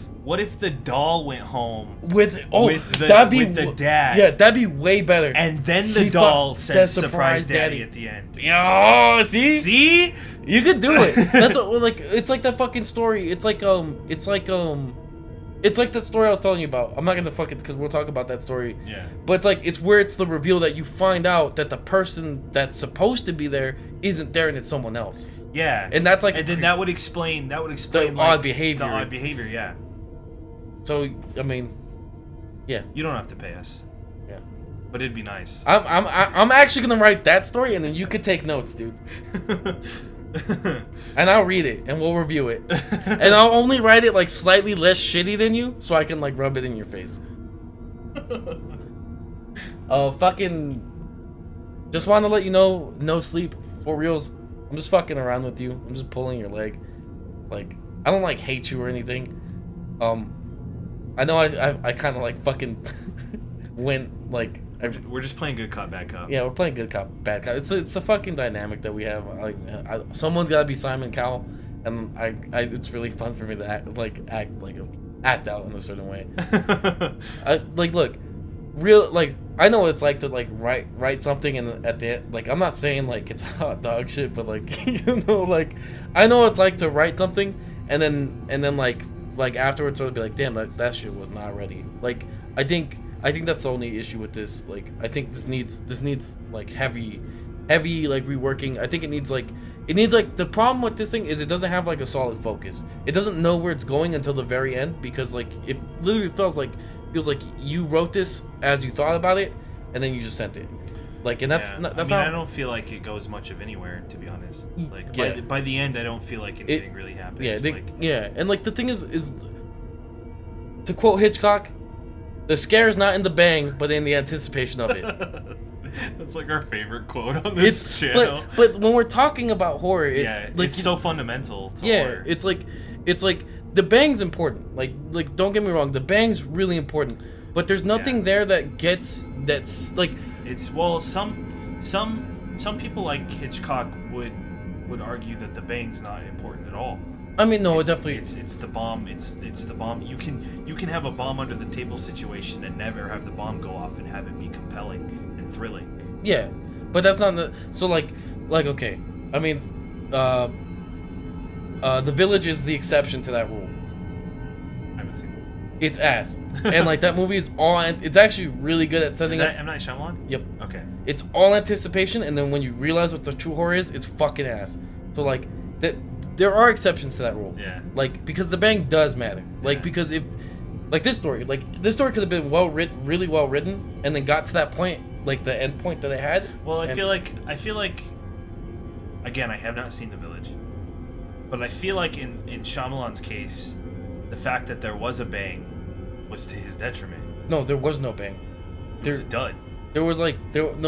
the doll went home with the dad? Yeah, that'd be way better. And then the doll says surprise daddy at the end. Yo, see? You could do it. That's what, it's that fucking story. It's like that story I was telling you about. I'm not gonna because we'll talk about that story. Yeah. But it's where it's the reveal that you find out that the person that's supposed to be there isn't there, and it's someone else. Yeah. And that's and then that would explain the odd behavior. The odd behavior, yeah. So I mean, yeah. You don't have to pay us. Yeah. But it'd be nice. I'm actually gonna write that story, and then you could take notes, dude. and I'll read it and we'll review it. And I'll only write it like slightly less shitty than you, so I can like rub it in your face. Fucking. Just want to let you know, no sleep for reals. I'm just fucking around with you. I'm just pulling your leg. Like, I don't like hate you or anything. I know I kind of like fucking went like. We're just playing good cop, bad cop. Yeah, we're playing good cop, bad cop. It's a fucking dynamic that we have. Like, someone's gotta be Simon Cowell, and it's really fun for me to act out in a certain way. Look, I know what it's like to like write something, and at the end, like, I'm not saying like it's hot dog shit, but like like I know what it's like to write something, and then like afterwards sort of be like, damn, that shit was not ready. Like, I think that's the only issue with this. Like, I think this needs like heavy like reworking. I think it needs like the problem with this thing is it doesn't have like a solid focus. It doesn't know where it's going until the very end, because like it literally feels like you wrote this as you thought about it, and then you just sent it. Like, and that's not. I don't feel like it goes much of anywhere, to be honest. Like, by the end, I don't feel like anything really happened. Yeah, and like the thing is to quote Hitchcock, the scare is not in the bang, but in the anticipation of it. That's like our favorite quote on this channel. But when we're talking about horror, it's so fundamental to horror. It's like the bang's important. Like don't get me wrong, the bang's really important. But there's nothing there that's like. It's some people like Hitchcock would argue that the bang's not important at all. I mean, no, it definitely. It's the bomb. It's the bomb. You can have a bomb under the table situation and never have the bomb go off and have it be compelling and thrilling. Yeah, but that's not so like okay. I mean, The Village is the exception to that rule. I haven't seen it. It's ass, and like that movie is all. It's actually really good at setting up. M. Night Shyamalan? Yep. Okay. It's all anticipation, and then when you realize what the true horror is, it's fucking ass. So like that. There are exceptions to that rule. Yeah. Like, because the bang does matter. Like, because if, like this story could have been really well written, and then got to that point, like the end point that it had. Well, I feel like, again, I have not seen The Village, but I feel like in Shyamalan's case, the fact that there was a bang was to his detriment. No, there was no bang. It was a dud. There was like what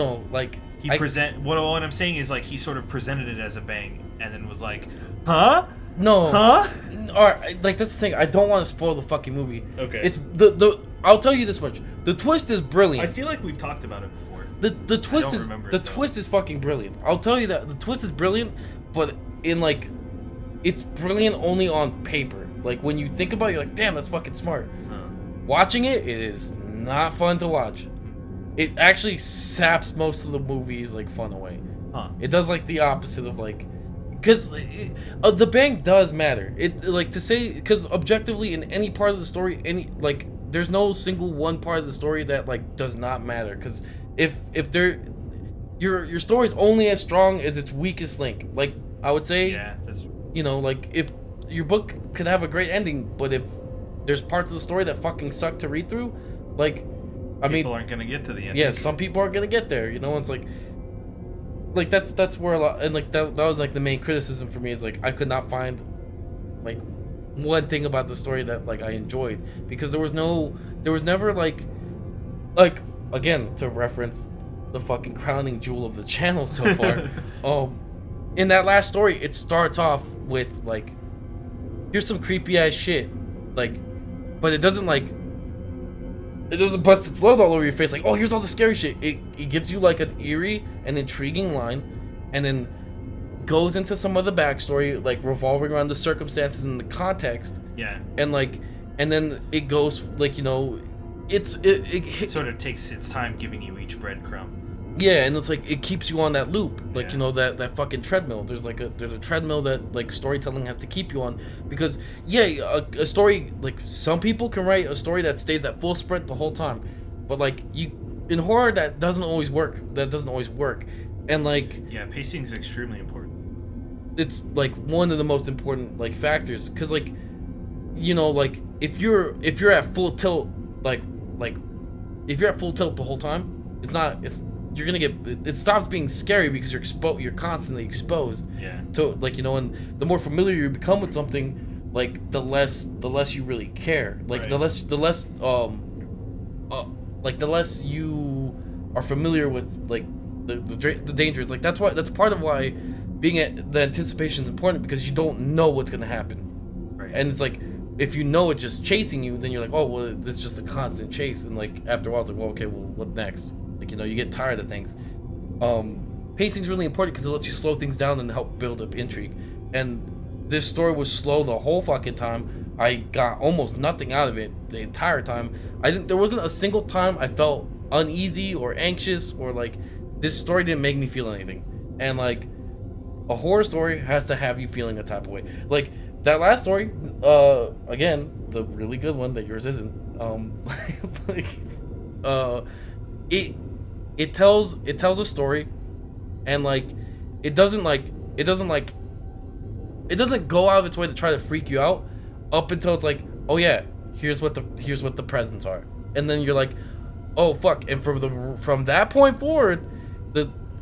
I'm saying is like he sort of presented it as a bang, and then was like, huh? No. Huh? Alright, like that's the thing. I don't want to spoil the fucking movie. Okay. It's the I'll tell you this much. The twist is brilliant. I feel like we've talked about it before. The twist is fucking brilliant. I'll tell you that the twist is brilliant, but in like, it's brilliant only on paper. Like when you think about it, you're like, damn, that's fucking smart. Watching it is not fun to watch. It actually saps most of the movie's like fun away. It does like the opposite of like, because the bang does matter. It like to say, because objectively in any part of the story, there's no single one part of the story that like does not matter. Because if your story's only as strong as its weakest link. Like I would say, that's like if your book could have a great ending, but if there's parts of the story that fucking suck to read through, like. People aren't gonna get to the end. Yeah, some people aren't gonna get there. It's like that's where a lot, and like that was like the main criticism for me is like I could not find like one thing about the story that like I enjoyed, because there was never like again, to reference the fucking crowning jewel of the channel so far. In that last story, it starts off with like, here's some creepy ass shit, like, but it doesn't bust its load all over your face like, oh, here's all the scary shit. It gives you like an eerie and intriguing line, and then goes into some of the backstory, like revolving around the circumstances and the context. Yeah. And then it goes like, it sort of takes its time giving you each breadcrumb. Yeah, and it's like it keeps you on that loop, like that fucking treadmill. There's a treadmill that like storytelling has to keep you on, because a story, like some people can write a story that stays at full sprint the whole time, but like in horror that doesn't always work. And like pacing is extremely important. It's like one of the most important like factors, because like like if you're at full tilt, like if you're at full tilt the whole time, you're gonna get, it stops being scary because you're constantly exposed. Yeah. So like, you know, and the more familiar you become with something, like the less you really care. Like Right. the less like the less you are familiar with like the danger. It's like that's part of why being at the anticipation is important, because you don't know what's gonna happen. Right. And it's like, if you know it's just chasing you, then you're like, oh, well, it's just a constant chase. And like, after a while, it's like, well, okay, well, what next? Like, you know, you get tired of things. Pacing's really important because it lets you slow things down and help build up intrigue. And this story was slow the whole fucking time. I got almost nothing out of it the entire time. There wasn't a single time I felt uneasy or anxious, or like, this story didn't make me feel anything. And like, a horror story has to have you feeling a type of way. Like, that last story, again, the really good one that yours isn't, like, it tells a story, and like, it doesn't go out of its way to try to freak you out up until it's like, oh yeah, here's what the presents are, and then you're like, oh fuck, and from that point forward,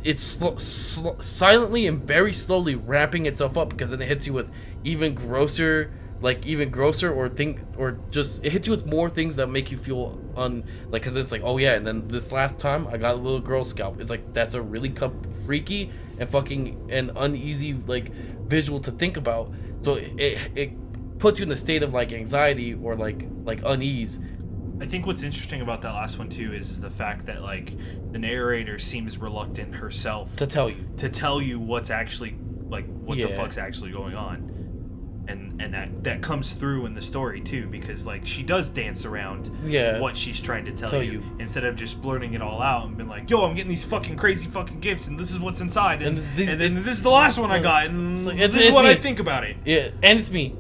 it's silently and very slowly ramping itself up, because then it hits you with even grosser, or just it hits you with more things that make you feel because it's like, oh yeah, and then this last time I got a little girl scalp. It's like, that's a really freaky and fucking and uneasy like visual to think about. So it puts you in a state of like anxiety or like unease. I think what's interesting about that last one too is the fact that like the narrator seems reluctant herself to tell you what's actually like what the fuck's actually going on, and that comes through in the story too, because like she does dance around what she's trying to tell you instead of just blurting it all out and being like, yo, I'm getting these fucking crazy fucking gifts and this is what's inside, and then this is the last one I got, and this is what I think about it. Yeah, and it's me.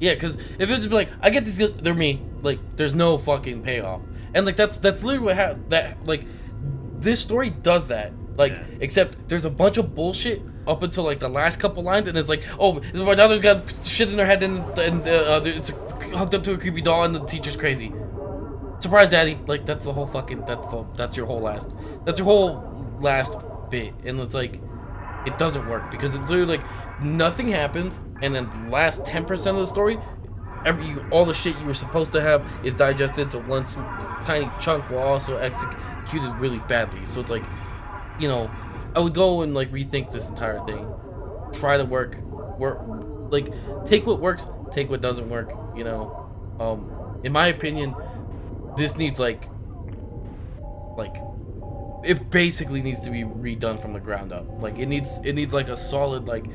Yeah, because if it's just be like, I get these, they're me. Like, there's no fucking payoff, and like that's literally what like this story does that. Like, except there's a bunch of bullshit up until like the last couple lines, and it's like, oh, my daughter's got shit in her head, and it's hooked up to a creepy doll, and the teacher's crazy. Surprise, daddy! Like, that's the whole fucking that's your whole last bit, and it's like, it doesn't work because it's literally like nothing happens, and then the last 10% of the story, all the shit you were supposed to have is digested into one tiny chunk while also executed really badly. So it's like, you know, I would go and like rethink this entire thing, try to work, like take what works, take what doesn't work. You know, in my opinion, this needs like it basically needs to be redone from the ground up. Like it needs like a solid like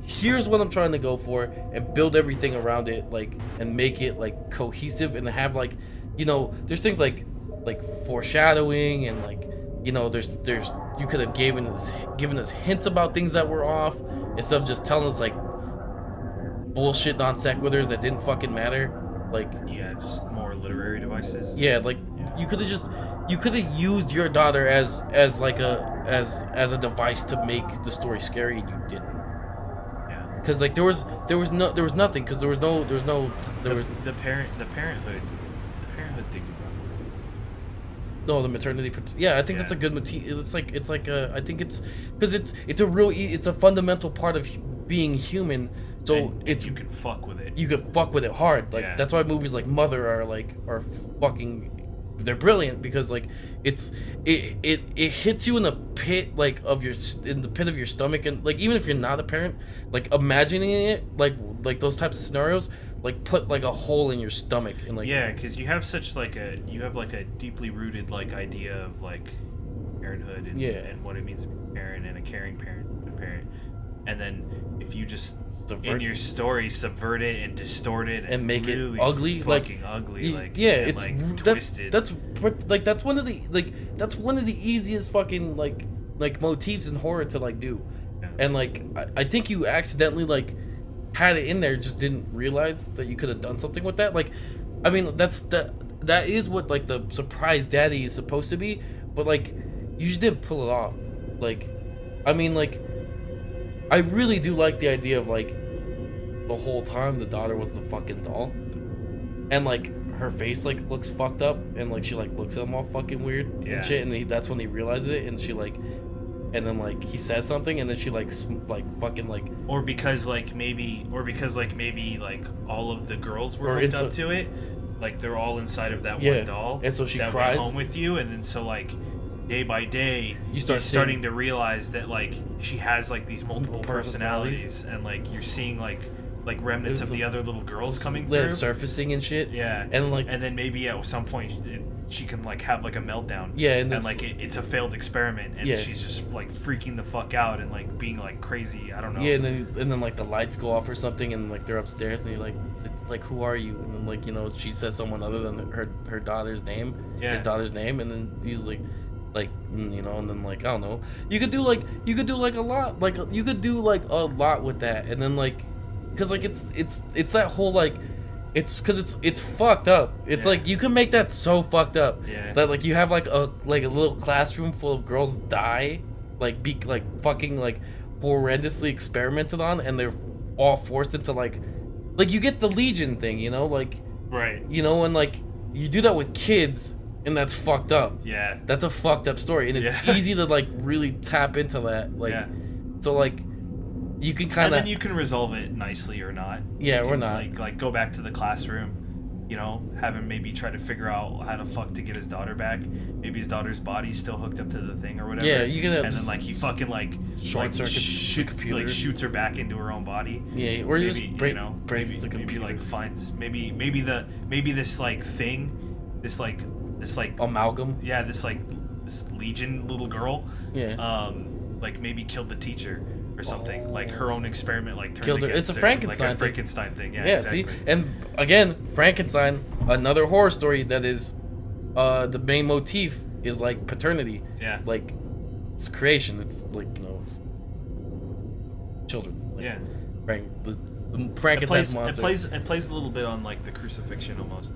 here's what I'm trying to go for, and build everything around it, like, and make it like cohesive, and have like, you know, there's things like foreshadowing, and like, you know, there's you could have given us hints about things that were off instead of just telling us like bullshit non sequiturs that didn't fucking matter. Like, yeah, just more literary devices. Yeah, like you could have used your daughter as a device to make the story scary, and you didn't. Because like there was nothing, because there was the parenthood thing. No, the maternity. Yeah, I think that's a good motif. I think it's because it's a fundamental part of being human. So and you can fuck with it. You can fuck with it hard. Like that's why movies like Mother are fucking. They're brilliant, because like it hits you in the pit in the pit of your stomach, and like even if you're not a parent, like imagining it like those types of scenarios like put like a hole in your stomach, and like because you have such like a deeply rooted like idea of like parenthood and what it means to be a parent and a caring parent and a parent, and then if you just in your story subvert it and distort it and make really it ugly, fucking ugly, like it's like twisted. That's one of the easiest fucking like motifs in horror to like do, and like I think you accidentally like had it in there, just didn't realize that you could have done something with that. Like, I mean, that is what like the surprise daddy is supposed to be, but like you just didn't pull it off. Like, I mean, like, I really do like the idea of like the whole time the daughter was the fucking doll, and like her face like looks fucked up, and like she like looks at him all fucking weird Yeah. and shit, and that's when he realizes it, and she like, and then like he says something, and then she like fucking like, or because maybe like all of the girls were Or hooked into- up to it, like they're all inside of that Yeah. one doll, And so she that cries. went home with you, and then so like day by day You start you're starting to realize that like she has like these multiple Multiple personalities, and like you're seeing like remnants It's of a- the other little girls coming like, through. surfacing and shit. Yeah, And like, and then maybe at some point she can like have like a meltdown. Yeah, and and it's- like it's a failed experiment, and Yeah. she's just like freaking the fuck out and like being like crazy. I don't know. yeah, and then like the lights go off or something, and like they're upstairs, and you're like who are you? And then like, you know, she says someone other than her daughter's name, Yeah. his daughter's name, and then he's like, you know, and then like, I don't know, you could do like a lot, like you could do like a lot with that, and then like, cause like it's that whole like, it's because it's fucked up. It's Yeah. like you can make that so fucked up Yeah. that like you have like a little classroom full of girls die, like be like fucking like horrendously experimented on, and they're all forced into like you get the Legion thing, you know, like, Right. you know, and like you do that with kids, and that's fucked up. Yeah. That's a fucked up story, and it's Yeah. easy to like really tap into that, like, Yeah. so like you can And kind then of, you can resolve it nicely or not. Yeah, You or can, not. Like go back to the classroom, you know, have him maybe try to figure out how to fuck to get his daughter back. Maybe his daughter's body's still hooked up to the thing or whatever. Yeah, you can, And then like he fucking like short circuits the shoot, computer. like shoots her back into her own body. yeah, or you Maybe just break, you know, breaks maybe, the computer. maybe like finds maybe this like thing, this like amalgam. yeah, this Legion little girl, Yeah. like maybe killed the teacher or something. Like her own experiment, like turned Killed her. against It's a her, Frankenstein like a thing. Frankenstein thing. Yeah, Yeah, exactly. see, and again, Frankenstein, another horror story that is, the main motif is like paternity. Yeah. Like, it's creation. It's like, you know, it's children. Like, Yeah. the It Frankenstein's monster. it plays a little bit on like the crucifixion almost.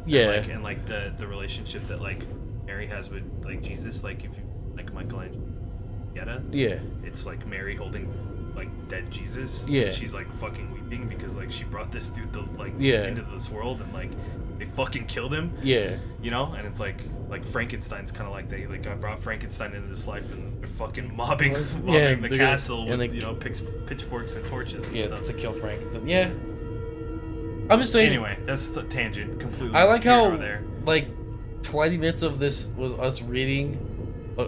Yeah. And like the relationship that like Mary has with like Jesus. Like if you like Michelangelo, Yeah. it's like Mary holding like dead Jesus. Yeah. And she's like fucking weeping because like she brought this dude to like Yeah. into this world, and like they fucking killed him. Yeah. You know, and it's like Frankenstein's kind of like they like I brought Frankenstein into this life, and they're fucking mobbing Yeah, the they're gonna- castle and with they- you know pitchforks and torches and Yeah. stuff. To kill Frankenstein. Yeah. I'm just saying. Anyway, that's a tangent completely. I like here how or there. like 20 minutes of this was us reading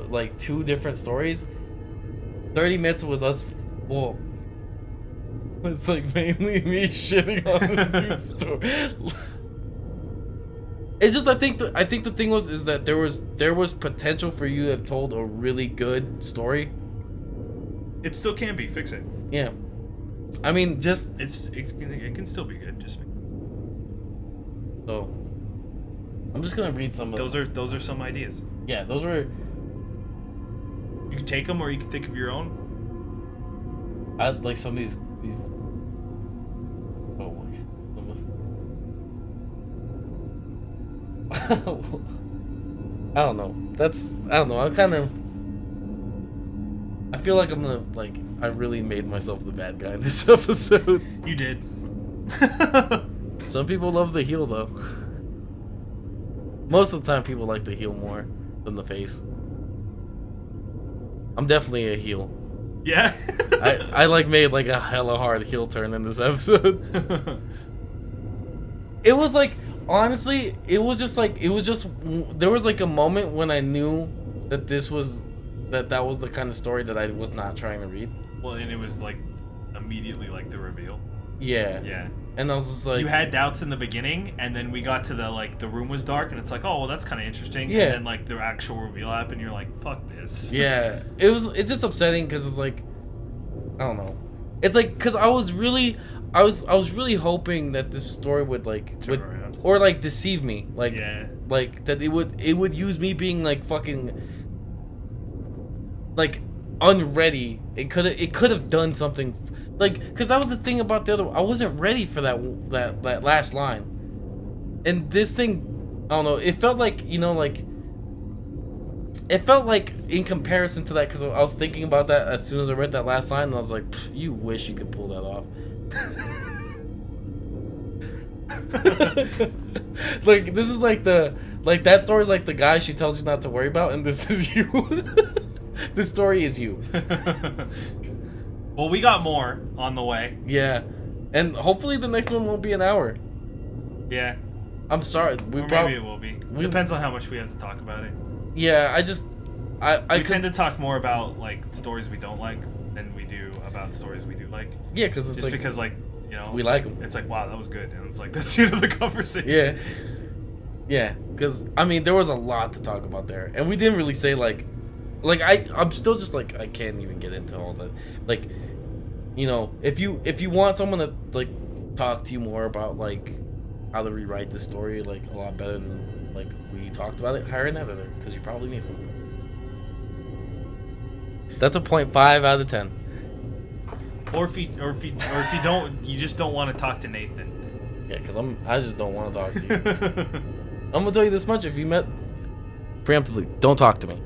like two different stories. 30 minutes was us, well, it's like mainly me shitting on this dude's story. It's just I think the thing is that there was potential for you to have told a really good story. It still can be. Fix it. Yeah. I mean, just It can still be good. Just so I'm just gonna read some of those are some ideas. Yeah, those were. You can take them, or you can think of your own. I like some of these. Oh my. I don't know. I don't know. I feel like I'm gonna like. I really made myself the bad guy in this episode. You did. Some people love the heel though. Most of the time, people like the heel more than the face. I'm definitely a heel. Yeah. I like made like a hella hard heel turn in this episode. It was like, honestly, it was just there was like a moment when I knew that that was the kind of story that I was not trying to read. Well, and it was like immediately like the reveal. Yeah. Yeah. And I was just like, You had doubts in the beginning, and then we got to the room was dark, and it's like, oh well, that's kind of interesting. Yeah. And then like the actual reveal happened, and you're like, fuck this. yeah, it's just upsetting because it's like, I don't know, it's like because I was really hoping that this story would like Turn around. or like deceive me, like Yeah. like that it would use me being like fucking like unready. It could have done something, like, because that was the thing about the other. I wasn't ready for that last line, and this thing, I don't know. It felt like, you know, like it felt like in comparison to that, because I was thinking about that as soon as I read that last line, and I was like, you wish you could pull that off. Like this is like that story is like the guy she tells you not to worry about, and this is you. This story is you. Well, we got more on the way. Yeah, and hopefully the next one won't be an hour. Yeah. I'm sorry. Maybe it will be. Depends on how much we have to talk about it. Yeah, I We tend to talk more about like stories we don't like than we do about stories we do like. Yeah, because it's Just like because like we like them. It's like, wow, that was good, and it's like that's the end of the conversation. Yeah. Yeah, because I mean there was a lot to talk about there, and we didn't really say like I'm still just like I can't even get into all that. Like, if you want someone to like talk to you more about like how to rewrite the story like a lot better than like we talked about it, hire an editor because you probably need one. That's a 0.5 out of 10. Or if you don't, you just don't want to talk to Nathan. Yeah, because I just don't want to talk to you. I'm gonna tell you this much: if you met preemptively, don't talk to me.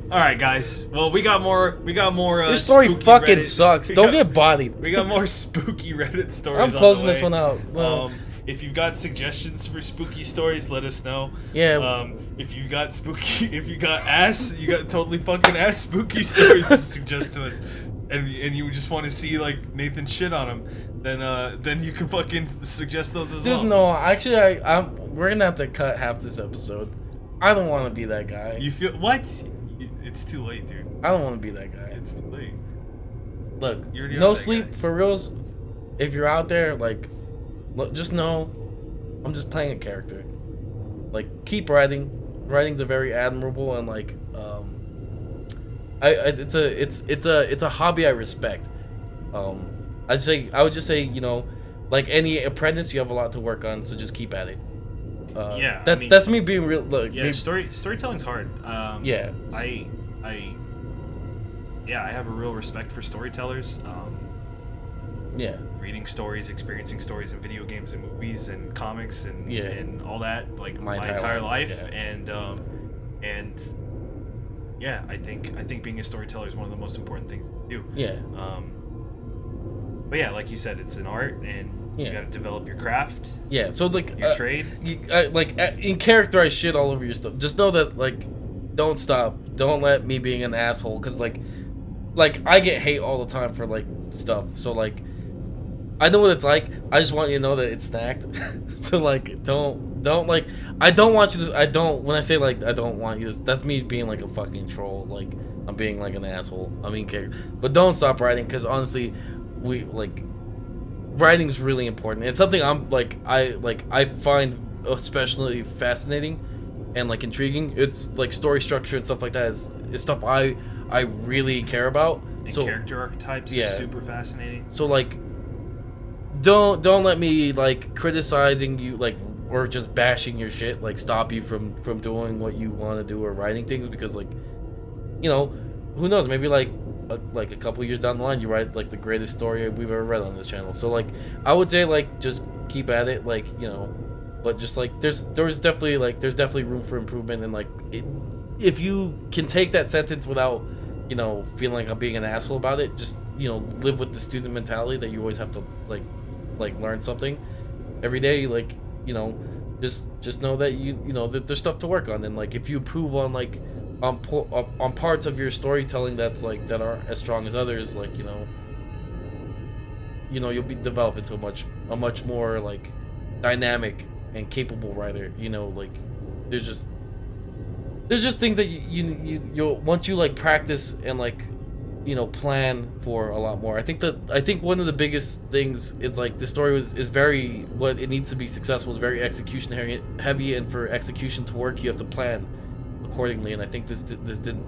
All right, guys. Well, we got more. This story spooky fucking Reddit. sucks. Don't get bodied. We got more spooky Reddit stories. I'm closing on the this way. one out. Well, If you've got suggestions for spooky stories, let us know. Yeah. If you got totally fucking ass spooky stories to suggest to us, and you just want to see like Nathan shit on them, then you can fucking suggest those as well. dude, no. Actually, we're gonna have to cut half this episode. I don't want to be that guy. You feel what? It's too late, dude. I don't want to be that guy. It's too late. Look, You already no are that sleep guy. for reals. If you're out there, like, look, just know, I'm just playing a character. Like, keep writing. Writing's a very admirable and like, it's a hobby I respect. I would just say, like any apprentice, you have a lot to work on, so just keep at it. Yeah, that's me being real. Look, Yeah, storytelling's hard. Yeah. I have a real respect for storytellers. Yeah. Reading stories, experiencing stories in video games and movies and comics and Yeah. and all that, like my entire entire life, life. yeah. And yeah, I think being a storyteller is one of the most important things to do. Yeah. But yeah, like you said, it's an art, and you Yeah. got to develop your craft, Yeah. So like your trade. in character, I shit all over your stuff. Just know that like, don't stop. Don't let me being an asshole, because like I get hate all the time for like stuff. So like, I know what it's like. I just want you to know that it's stacked. So like, don't like. I don't want you to. I don't. When I say like, I don't want you to. That's me being like a fucking troll. Like I'm being like an asshole. I mean, character. But don't stop writing, because honestly, writing's really important. It's something I find especially fascinating and like intriguing. It's like story structure and stuff like that is stuff I really care about. And So character archetypes yeah. are super fascinating. so like, don't let me like criticizing you like or just bashing your shit like stop you from doing what you want to do or writing things, because like, who knows, maybe like a couple years down the line you write like the greatest story we've ever read on this channel. So like, I would say like just keep at it, like, but just like there's definitely room for improvement, and like if you can take that sentence without feeling like I'm being an asshole about it, just live with the student mentality that you always have to like learn something every day, like just know that that there's stuff to work on, and like if you improve on like on parts of your storytelling that aren't as strong as others, like you'll be developed into a much more like dynamic and capable writer. Like there's just things that you'll once you like practice and like plan for a lot more. I think one of the biggest things is like the story is very, what it needs to be successful is very execution heavy, and for execution to work you have to plan accordingly, and I think this didn't.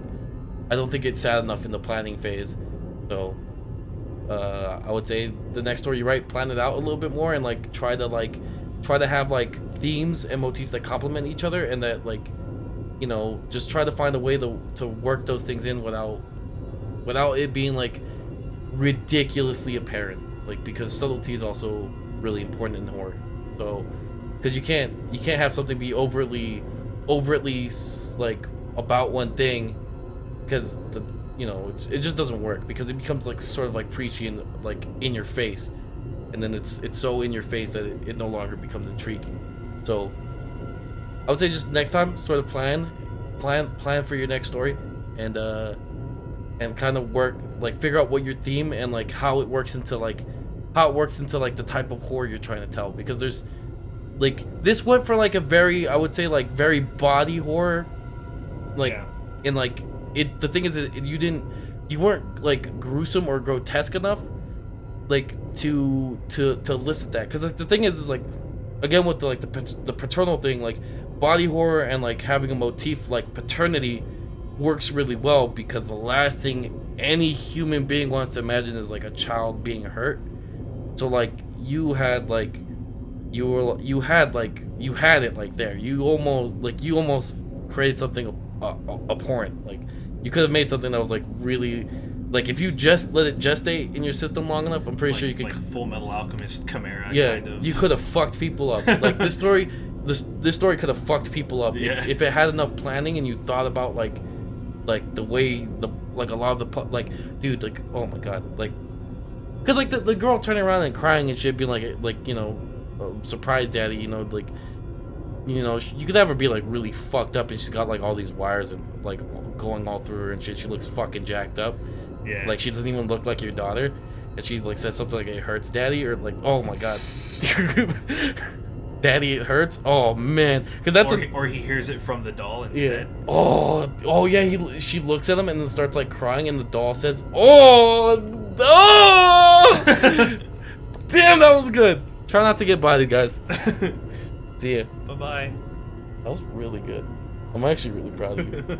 I don't think it's sad enough in the planning phase. So I would say the next story you write, plan it out a little bit more, and like try to have like themes and motifs that complement each other, and that like just try to find a way to work those things in without it being like ridiculously apparent, like, because subtlety is also really important in horror. So because you can't have something be overtly like about one thing, because it just doesn't work, because it becomes like sort of like preachy and like in your face. and then it's so in your face that it no longer becomes intriguing. So I would say just next time, sort of plan for your next story, and kind of work, like figure out what your theme and like how it works into like the type of horror you're trying to tell, because there's like this went for like a very, I would say, like very body horror, like Yeah. and like it, the thing is that you weren't like gruesome or grotesque enough like to elicit that, because like, the thing is like, again with the paternal thing, like body horror and like having a motif like paternity works really well, because the last thing any human being wants to imagine is like a child being hurt. So like you had it like there. You almost created something abhorrent. Like you could have made something that was like really, like if you just let it gestate in your system long enough, I'm pretty sure you could. Like Full Metal Alchemist Chimera. Yeah, Kind of. you could have fucked people up. Like this story could have fucked people up Yeah. if it had enough planning and you thought about like the way a lot of the like, dude, like, oh my god, like, because like the girl turning around and crying and shit, being like you know, surprise daddy, you know, like, you know, you could have her be like really fucked up and she's got like all these wires and like going all through her and shit. She looks fucking jacked up. Yeah. Like she doesn't even look like your daughter, and she like says something like "it hurts, daddy," or like, oh my god, daddy, it hurts. Oh man, because that's or he hears it from the doll yeah. instead. Oh yeah. She looks at him and then starts like crying, and the doll says, "Oh, damn, that was good." Try not to get bodied, guys. See ya. Bye bye. That was really good. I'm actually really proud of you.